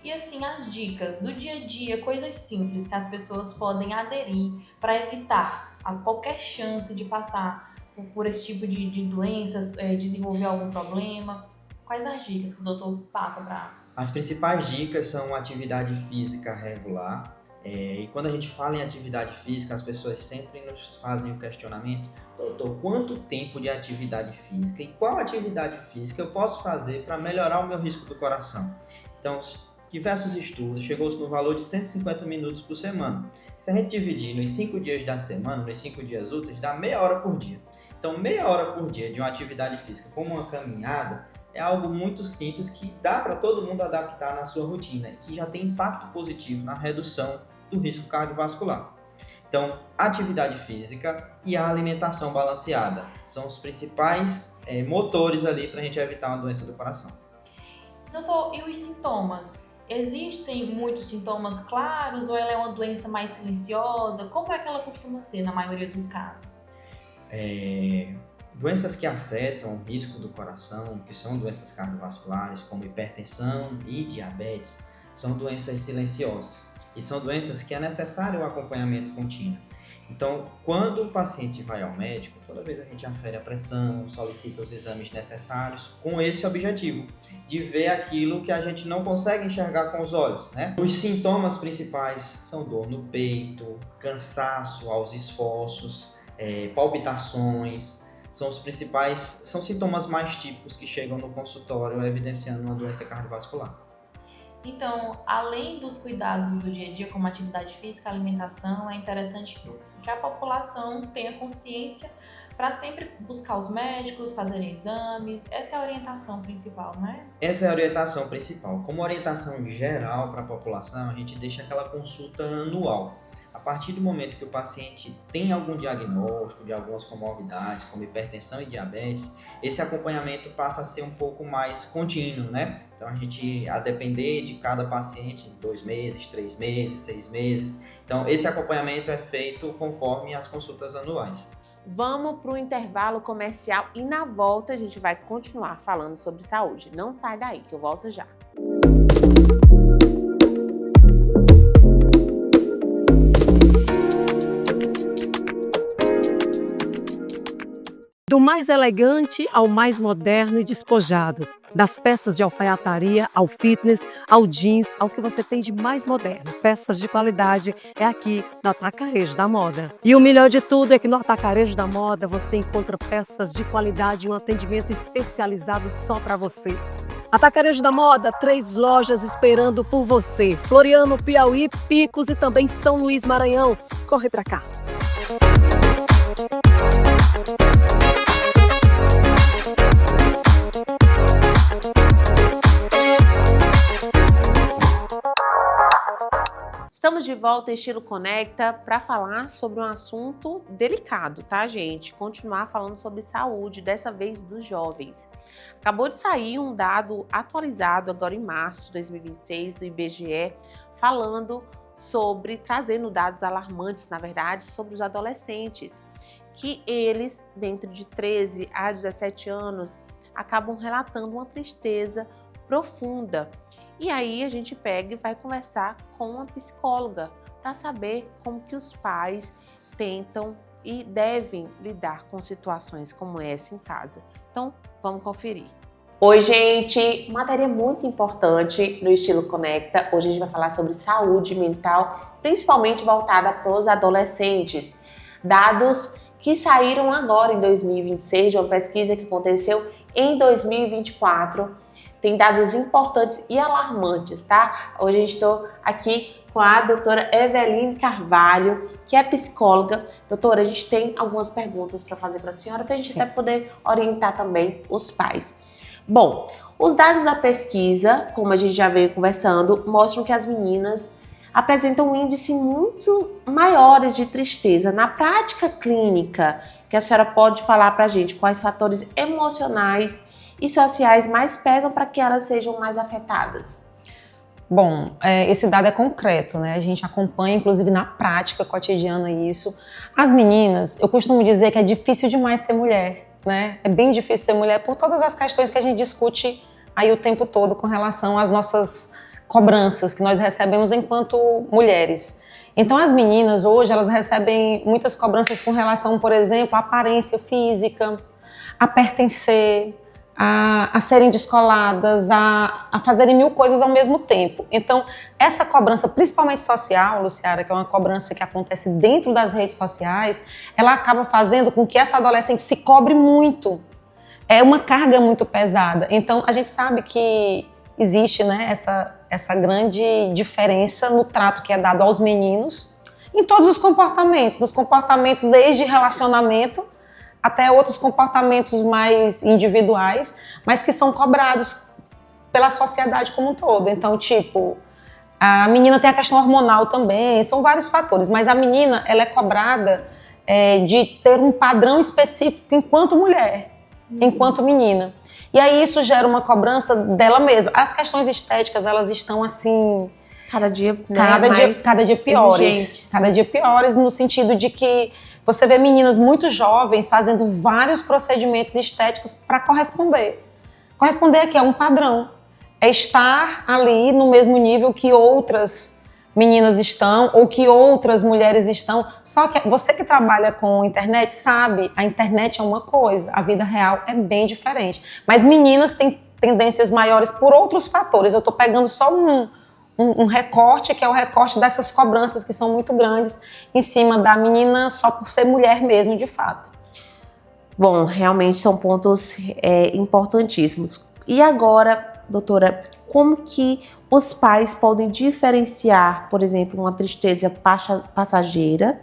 B: E assim, as dicas do dia a dia, coisas simples que as pessoas podem aderir para evitar a qualquer chance de passar por esse tipo de doenças, desenvolver algum problema. Quais as dicas que o doutor passa para...
G: As principais dicas são atividade física regular. E quando a gente fala em atividade física, as pessoas sempre nos fazem o questionamento: doutor, quanto tempo de atividade física e qual atividade física eu posso fazer para melhorar o meu risco do coração? Então, diversos estudos chegou-se no valor de 150 minutos por semana. Se a gente dividir nos 5 dias da semana, nos 5 dias úteis, dá meia hora por dia. Então, meia hora por dia de uma atividade física como uma caminhada é algo muito simples que dá para todo mundo adaptar na sua rotina e que já tem impacto positivo na redução do risco cardiovascular. Então, atividade física e a alimentação balanceada são os principais motores ali para a gente evitar uma doença do coração.
B: Doutor, e os sintomas? Existem muitos sintomas claros ou ela é uma doença mais silenciosa? Como é que ela costuma ser na maioria dos casos?
G: Doenças que afetam o risco do coração, que são doenças cardiovasculares, como hipertensão e diabetes, são doenças silenciosas. E são doenças que é necessário o acompanhamento contínuo. Então, quando o paciente vai ao médico, toda vez a gente afere a pressão, solicita os exames necessários, com esse objetivo, de ver aquilo que a gente não consegue enxergar com os olhos, né? Os sintomas principais são dor no peito, cansaço aos esforços, palpitações, são sintomas mais típicos que chegam no consultório evidenciando uma doença cardiovascular.
B: Então, além dos cuidados do dia a dia, como atividade física, alimentação, é interessante que a população tenha consciência para sempre buscar os médicos, fazerem exames. Essa é a orientação principal, não é?
G: Essa é a orientação principal. Como orientação geral para a população, a gente deixa aquela consulta anual. A partir do momento que o paciente tem algum diagnóstico de algumas comorbidades, como hipertensão e diabetes, esse acompanhamento passa a ser um pouco mais contínuo, né? Então, a depender de cada paciente, 2 meses, 3 meses, 6 meses. Então, esse acompanhamento é feito conforme as consultas anuais.
A: Vamos para o intervalo comercial e na volta a gente vai continuar falando sobre saúde. Não sai daí, que eu volto já.
D: Do mais elegante ao mais moderno e despojado. Das peças de alfaiataria ao fitness, ao jeans, ao que você tem de mais moderno. Peças de qualidade é aqui no Atacarejo da Moda. E o melhor de tudo é que no Atacarejo da Moda você encontra peças de qualidade e um atendimento especializado só para você. Atacarejo da Moda, 3 lojas esperando por você. Floriano, Piauí, Picos e também São Luís, Maranhão. Corre pra cá.
A: Estamos de volta em Estilo Conecta para falar sobre um assunto delicado, tá, gente? Continuar falando sobre saúde, dessa vez dos jovens. Acabou de sair um dado atualizado agora em março de 2026 do IBGE, trazendo dados alarmantes, na verdade, sobre os adolescentes, que eles, dentro de 13 a 17 anos, acabam relatando uma tristeza profunda. E aí a gente pega e vai conversar com uma psicóloga para saber como que os pais tentam e devem lidar com situações como essa em casa. Então, vamos conferir. Oi, gente! Matéria muito importante no Estilo Conecta. Hoje a gente vai falar sobre saúde mental, principalmente voltada para os adolescentes. Dados que saíram agora em 2026 de uma pesquisa que aconteceu em 2024. Tem dados importantes e alarmantes, tá? Hoje eu estou aqui com a doutora Eveline Carvalho, que é psicóloga. Doutora, a gente tem algumas perguntas para fazer para a senhora, para a gente até poder orientar também os pais. Bom, os dados da pesquisa, como a gente já veio conversando, mostram que as meninas apresentam um índice muito maiores de tristeza. Na prática clínica, que a senhora pode falar para a gente quais fatores emocionais e sociais mais pesam para que elas sejam mais afetadas?
H: Bom, esse dado é concreto, né? A gente acompanha, inclusive, na prática cotidiana isso. As meninas, eu costumo dizer que é difícil demais ser mulher, né? É bem difícil ser mulher por todas as questões que a gente discute aí o tempo todo com relação às nossas cobranças que nós recebemos enquanto mulheres. Então, as meninas, hoje, elas recebem muitas cobranças com relação, por exemplo, à aparência física, a pertencer, a serem descoladas, a fazerem 1000 coisas ao mesmo tempo. Então, essa cobrança, principalmente social, Luciara, que é uma cobrança que acontece dentro das redes sociais, ela acaba fazendo com que essa adolescente se cobre muito. É uma carga muito pesada. Então, a gente sabe que existe, né, essa grande diferença no trato que é dado aos meninos em todos os comportamentos, dos comportamentos desde relacionamento até outros comportamentos mais individuais, mas que são cobrados pela sociedade como um todo. Então, tipo, a menina tem a questão hormonal também, são vários fatores, mas a menina, ela é cobrada de ter um padrão específico enquanto mulher, enquanto menina. E aí isso gera uma cobrança dela mesma. As questões estéticas, elas estão assim...
A: Cada dia, né,
H: cada dia piores.
A: Exigentes.
H: Cada dia piores no sentido de que você vê meninas muito jovens fazendo vários procedimentos estéticos para corresponder. Corresponder aqui é um padrão. É estar ali no mesmo nível que outras meninas estão ou que outras mulheres estão. Só que você que trabalha com internet sabe, a internet é uma coisa, a vida real é bem diferente. Mas meninas têm tendências maiores por outros fatores. Eu estou pegando só um recorte, que é o recorte dessas cobranças que são muito grandes em cima da menina só por ser mulher mesmo, de fato.
A: Bom, realmente são pontos importantíssimos. E agora, doutora, como que os pais podem diferenciar, por exemplo, uma tristeza passageira,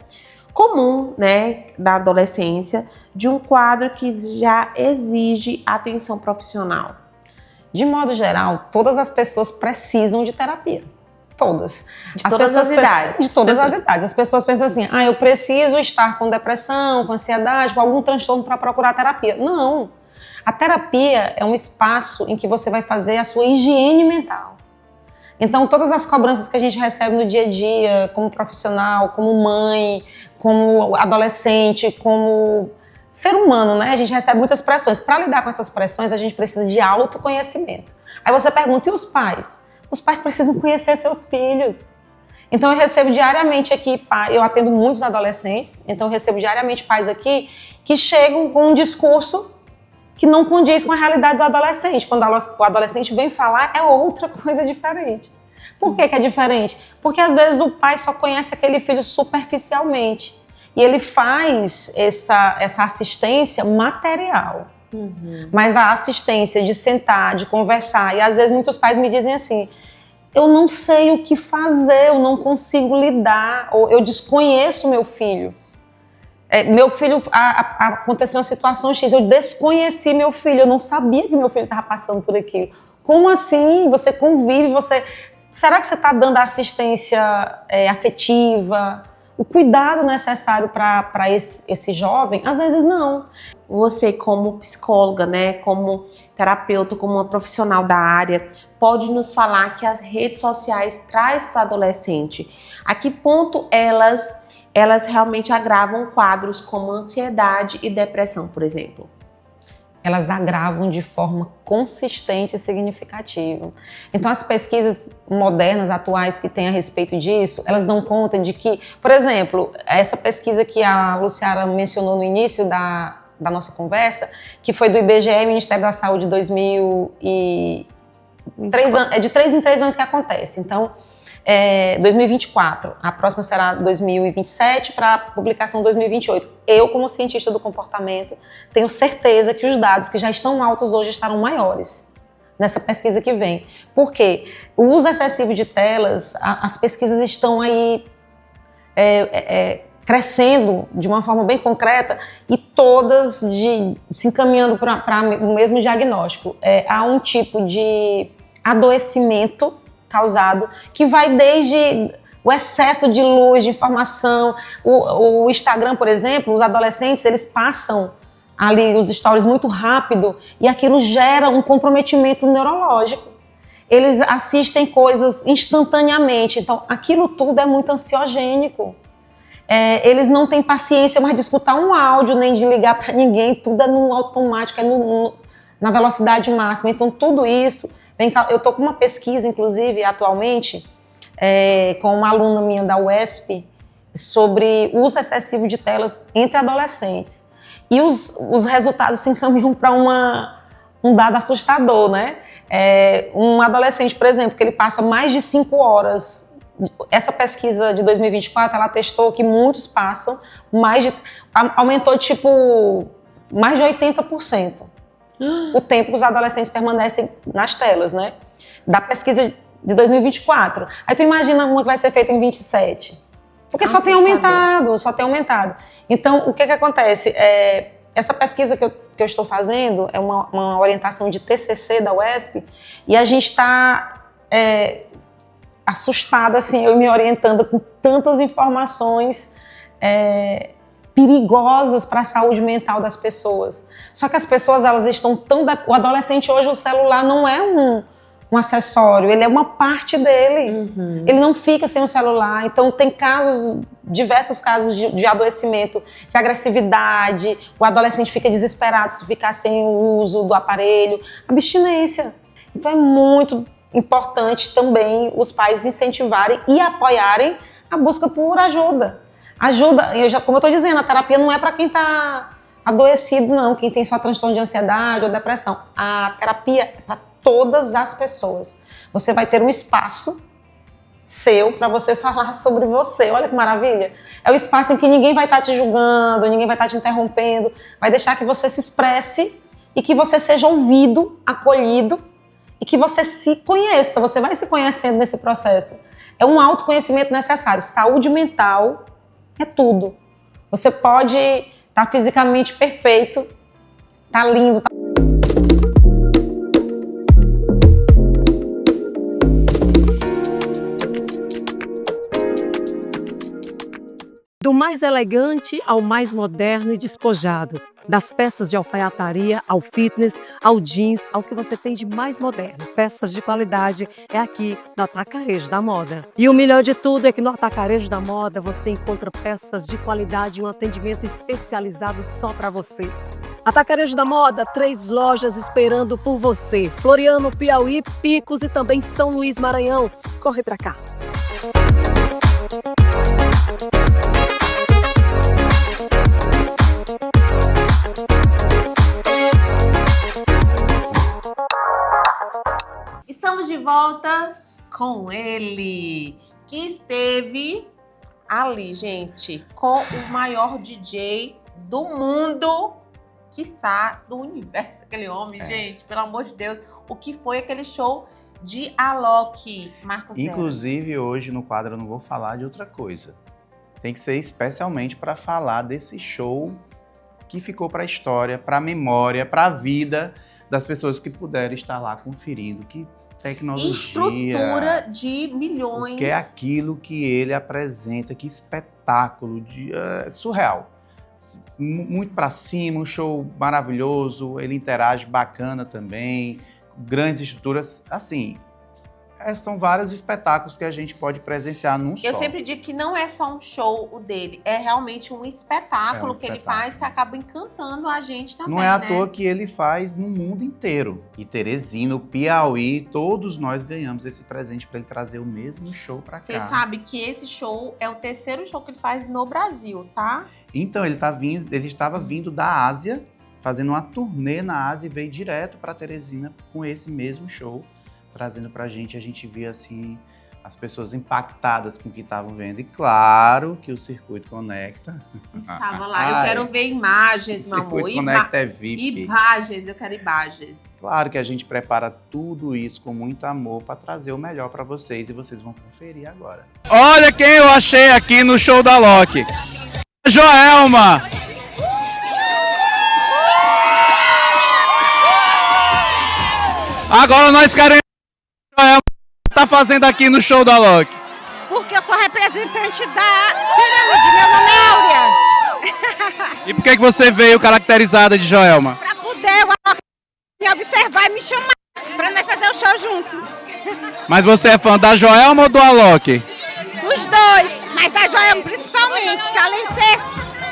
A: comum, né, da adolescência, de um quadro que já exige atenção profissional?
H: De modo geral, todas as pessoas precisam de terapia. Todas.
A: De todas as idades.
H: De todas as idades. As pessoas pensam assim, eu preciso estar com depressão, com ansiedade, com algum transtorno para procurar terapia. Não. A terapia é um espaço em que você vai fazer a sua higiene mental. Então, todas as cobranças que a gente recebe no dia a dia, como profissional, como mãe, como adolescente, como ser humano, né? A gente recebe muitas pressões. Para lidar com essas pressões, a gente precisa de autoconhecimento. Aí você pergunta, e os pais? Os pais precisam conhecer seus filhos. Então eu recebo diariamente aqui, eu atendo muitos adolescentes, então eu recebo diariamente pais aqui que chegam com um discurso que não condiz com a realidade do adolescente. Quando o adolescente vem falar, é outra coisa diferente. Por que é diferente? Porque às vezes o pai só conhece aquele filho superficialmente e ele faz essa assistência material. Mas a assistência de sentar, de conversar, e às vezes muitos pais me dizem assim, eu não sei o que fazer, eu não consigo lidar, ou eu desconheço meu filho. Meu filho, aconteceu uma situação X, eu desconheci meu filho, eu não sabia que meu filho estava passando por aquilo. Como assim? Você convive, será que você está dando a assistência afetiva, o cuidado necessário para esse jovem? Às vezes não.
A: Você, como psicóloga, né, como terapeuta, como uma profissional da área, pode nos falar que as redes sociais traz para o adolescente? A que ponto elas realmente agravam quadros como ansiedade e depressão, por exemplo?
H: Elas agravam de forma consistente e significativa. Então, as pesquisas modernas, atuais, que têm a respeito disso, elas dão conta de que, por exemplo, essa pesquisa que a Luciara mencionou no início da nossa conversa, que foi do IBGE, Ministério da Saúde, 2003, é de 3 em 3 anos que acontece. Então, 2024, a próxima será 2027 para publicação 2028. Eu, como cientista do comportamento, tenho certeza que os dados que já estão altos hoje estarão maiores nessa pesquisa que vem. Por quê? O uso excessivo de telas, as pesquisas estão aí crescendo de uma forma bem concreta e todas se encaminhando para o mesmo diagnóstico. Há um tipo de adoecimento causado, que vai desde o excesso de luz, de informação. O Instagram, por exemplo, os adolescentes, eles passam ali os stories muito rápido e aquilo gera um comprometimento neurológico. Eles assistem coisas instantaneamente, então aquilo tudo é muito ansiogênico. Eles não têm paciência mais de escutar um áudio, nem de ligar para ninguém, tudo é no automático, na velocidade máxima. Então tudo isso... Eu estou com uma pesquisa, inclusive, atualmente, com uma aluna minha da UESP, sobre o uso excessivo de telas entre adolescentes. E os resultados se encaminham para um dado assustador, né? Um adolescente, por exemplo, que ele passa mais de 5 horas... Essa pesquisa de 2024, ela testou que muitos passam aumentou, mais de 80%. O tempo que os adolescentes permanecem nas telas, né? Da pesquisa de 2024. Aí tu imagina uma que vai ser feita em 27. Porque só tem aumentado. Então, o que acontece? Essa pesquisa que eu estou fazendo é uma orientação de TCC da UESP e a gente está assustada, assim, eu me orientando com tantas informações perigosas para a saúde mental das pessoas. Só que as pessoas, elas estão o adolescente hoje, o celular não é um acessório, ele é uma parte dele. Ele não fica sem o celular. Então tem diversos casos de adoecimento, de agressividade, o adolescente fica desesperado se ficar sem o uso do aparelho, abstinência. Então é muito importante também os pais incentivarem e apoiarem a busca por ajuda. Como eu estou dizendo, a terapia não é para quem está adoecido, não, quem tem só transtorno de ansiedade ou depressão. A terapia é para todas as pessoas. Você vai ter um espaço seu para você falar sobre você. Olha que maravilha. É o espaço em que ninguém vai estar te julgando, ninguém vai estar te interrompendo, vai deixar que você se expresse e que você seja ouvido, acolhido e que você se conheça, você vai se conhecendo nesse processo. É um autoconhecimento necessário. Saúde mental é tudo. Você pode estar fisicamente perfeito, tá lindo, tá...
D: Do mais elegante ao mais moderno e despojado. Das peças de alfaiataria ao fitness, ao jeans, ao que você tem de mais moderno. Peças de qualidade é aqui no Atacarejo da Moda. E o melhor de tudo é que no Atacarejo da Moda você encontra peças de qualidade e um atendimento especializado só para você. Atacarejo da Moda, 3 lojas esperando por você. Floriano, Piauí, Picos e também São Luís, Maranhão. Corre pra cá.
A: Estamos de volta com ele, que esteve ali, gente, com o maior DJ do mundo, quiçá do universo, aquele homem, gente, pelo amor de Deus. O que foi aquele show de Alok, Marcos Eras?
I: Inclusive, hoje no quadro eu não vou falar de outra coisa. Tem que ser especialmente para falar desse show que ficou para a história, para a memória, para a vida das pessoas que puderam estar lá conferindo. Que tecnologia,
A: estrutura de milhões.
I: Que é aquilo que ele apresenta, que espetáculo, surreal. Muito para cima, um show maravilhoso, ele interage bacana também, grandes estruturas, assim, são vários espetáculos que a gente pode presenciar num só.
A: Eu sempre digo que não é só um show o dele, é realmente um espetáculo, que ele faz que acaba encantando a gente também,
I: Não é à toa que ele faz no mundo inteiro. E Teresina, o Piauí, todos nós ganhamos esse presente para ele trazer o mesmo show para cá.
A: Você sabe que esse show é o 3º show que ele faz no Brasil, tá?
I: Então, ele estava vindo da Ásia, fazendo uma turnê na Ásia e veio direto para Teresina com esse mesmo show, trazendo pra gente. A gente via assim as pessoas impactadas com o que estavam vendo. E claro que o Circuito Conecta
A: estava lá. Eu quero ver imagens, meu amor.
I: Circuito Conecta é VIP.
A: Imagens, eu quero imagens.
I: Claro que a gente prepara tudo isso com muito amor para trazer o melhor para vocês e vocês vão conferir agora. Olha quem eu achei aqui no show da Alok. Joelma! Agora nós queremos tá fazendo aqui no show da Alok?
J: Porque eu sou representante da Pirâmide, meu nome é Áurea.
I: E por que você veio caracterizada de Joelma?
J: Pra poder me observar e me chamar, pra nós fazer o show junto.
I: Mas você é fã da Joelma ou do Alok?
J: Os dois, mas da Joelma principalmente, que além de ser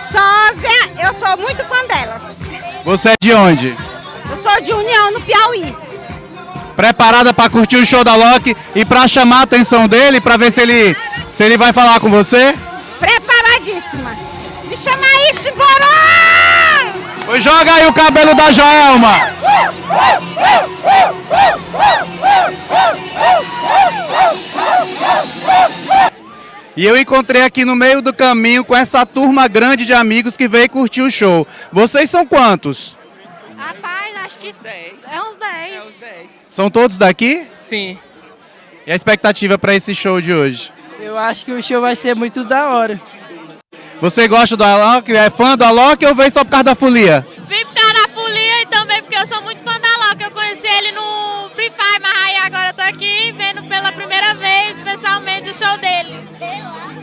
J: sósia, eu sou muito fã dela.
I: Você é de onde?
J: Eu sou de União, no Piauí.
I: Preparada para curtir o show da Alok e para chamar a atenção dele, para ver se ele vai falar com você?
J: Preparadíssima. Me chama aí, simbora!
I: Pois joga aí o cabelo da Joelma. E eu encontrei aqui no meio do caminho com essa turma grande de amigos que veio curtir o show. Vocês são quantos?
K: Rapaz, acho que 10. É uns 10.
I: São todos daqui?
L: Sim.
I: E a expectativa para esse show de hoje?
L: Eu acho que o show vai ser muito da hora.
I: Você gosta do Alok? É fã do Alok ou veio só por causa da folia?
K: Vim por causa da folia e também porque eu sou muito fã da Alok. Eu conheci ele no Free Fire, mas aí agora eu tô aqui vendo pela primeira vez, especialmente, o show dele.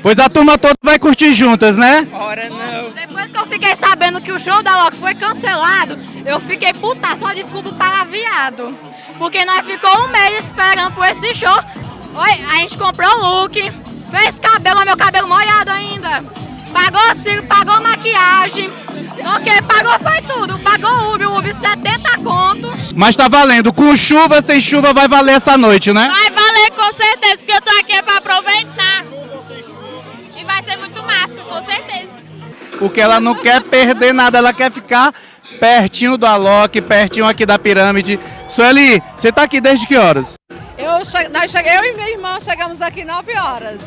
I: Pois a turma toda vai curtir juntas, né?
L: Ora não.
K: Depois que eu fiquei sabendo que o show da Alok foi cancelado, eu fiquei puta, só desculpa o palavreado. Porque nós ficou um mês esperando por esse show. Oi, a gente comprou um look, fez cabelo, meu cabelo molhado ainda. Pagou cílio, pagou maquiagem. Ok, pagou foi tudo. Pagou Uber 70 conto.
I: Mas tá valendo. Com chuva, sem chuva, vai valer essa noite, né?
K: Vai valer com certeza, porque eu tô aqui pra aproveitar. E vai ser muito massa, com certeza.
I: Porque ela não quer perder nada, ela quer ficar pertinho do Alok, pertinho aqui da Pirâmide. Sueli, você tá aqui desde que horas?
M: Eu e minha irmã chegamos aqui 9 horas.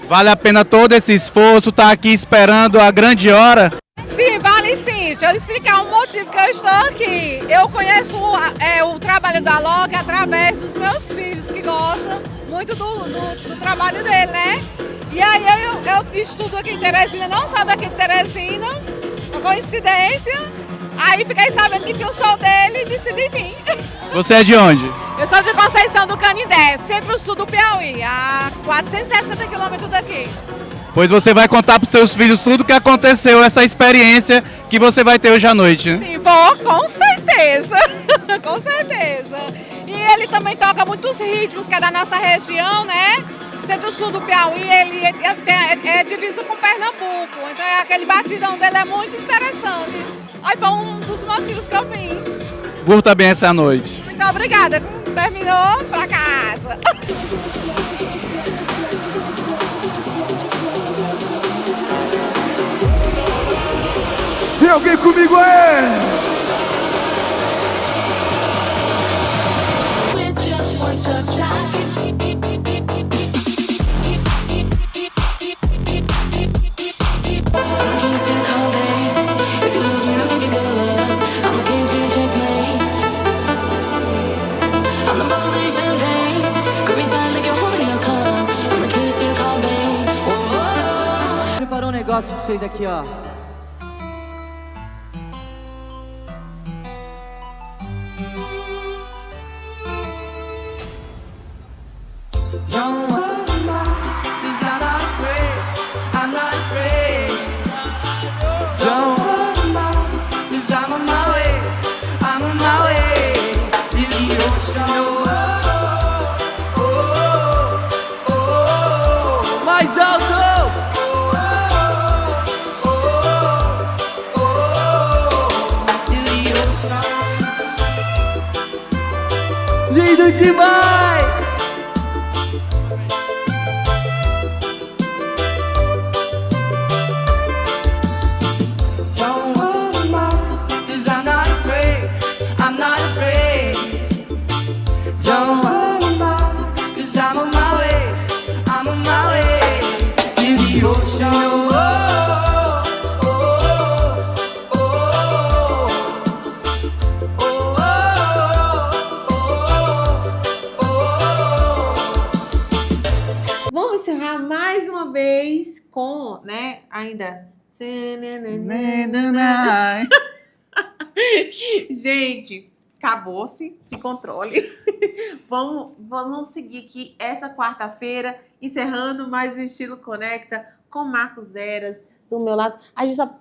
I: Vale a pena todo esse esforço, tá aqui esperando a grande hora?
M: Sim, vale sim. deixa eu explicar um motivo que eu estou aqui. Eu conheço o trabalho da Alok através dos meus filhos, que gostam muito do trabalho dele, né? E aí eu estudo aqui em Teresina, não só daqui de Teresina, uma coincidência. Aí fiquei sabendo que tinha o show dele e decidi vir.
I: Você é de onde?
M: Eu sou de Conceição do Canindé, centro-sul do Piauí, a 460 quilômetros daqui.
I: Pois você vai contar para seus filhos tudo o que aconteceu, essa experiência que você vai ter hoje à noite, né?
M: Sim, vou, com certeza, com certeza. E ele também toca muitos ritmos, que é da nossa região, né? O centro-sul do Piauí, ele é divisa com Pernambuco, então aquele batidão dele é muito interessante. Aí foi um dos motivos que eu vim.
I: Curta bem essa noite.
M: Muito obrigada, terminou, pra casa.
N: Tem alguém comigo aí?
O: Preparou um negócio pra vocês aqui, ó.
P: Don't worry, ma, 'cause I'm not afraid. I'm not afraid. Don't worry, ma, 'cause I'm on my way. I'm on my way to the ocean.
O: Mais alto! Lindo demais!
P: Don't worry, ma, 'cause I'm not afraid. I'm not afraid. Don't worry, ma, 'cause I'm on my way. I'm on my way to the ocean.
A: Vamos encerrar mais uma vez com, né, ainda... Gente, acabou-se, se controle. Vamos seguir aqui essa quarta-feira, encerrando mais o Estilo Conecta com Marcos Veras do meu lado.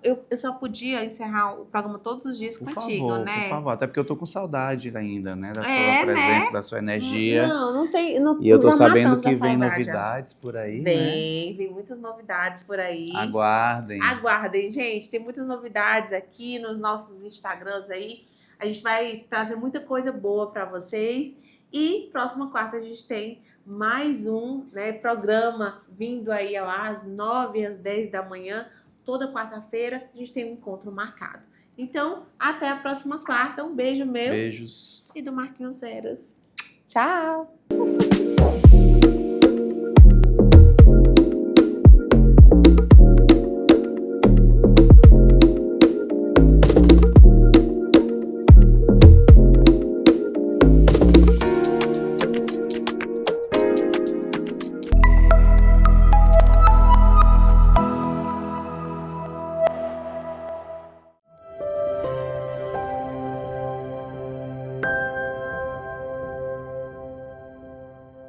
A: Eu só podia encerrar o programa todos os dias contigo, né?
I: Por favor, até porque eu tô com saudade ainda, né? Da sua presença,
A: né?
I: da sua energia.
A: Não tem. Não,
I: E eu tô
A: não
I: sabendo
A: matamos
I: que
A: a
I: vem
A: saudade,
I: novidades por aí,
A: Vem muitas novidades por aí.
I: Aguardem.
A: Aguardem, gente. Tem muitas novidades aqui nos nossos Instagrams aí. A gente vai trazer muita coisa boa para vocês. E próxima quarta a gente tem mais um, né, programa vindo aí às 9 às 10 da manhã. Toda quarta-feira a gente tem um encontro marcado. Então, até a próxima quarta. Um beijo meu.
I: Beijos.
A: E do Marquinhos Veras. Tchau!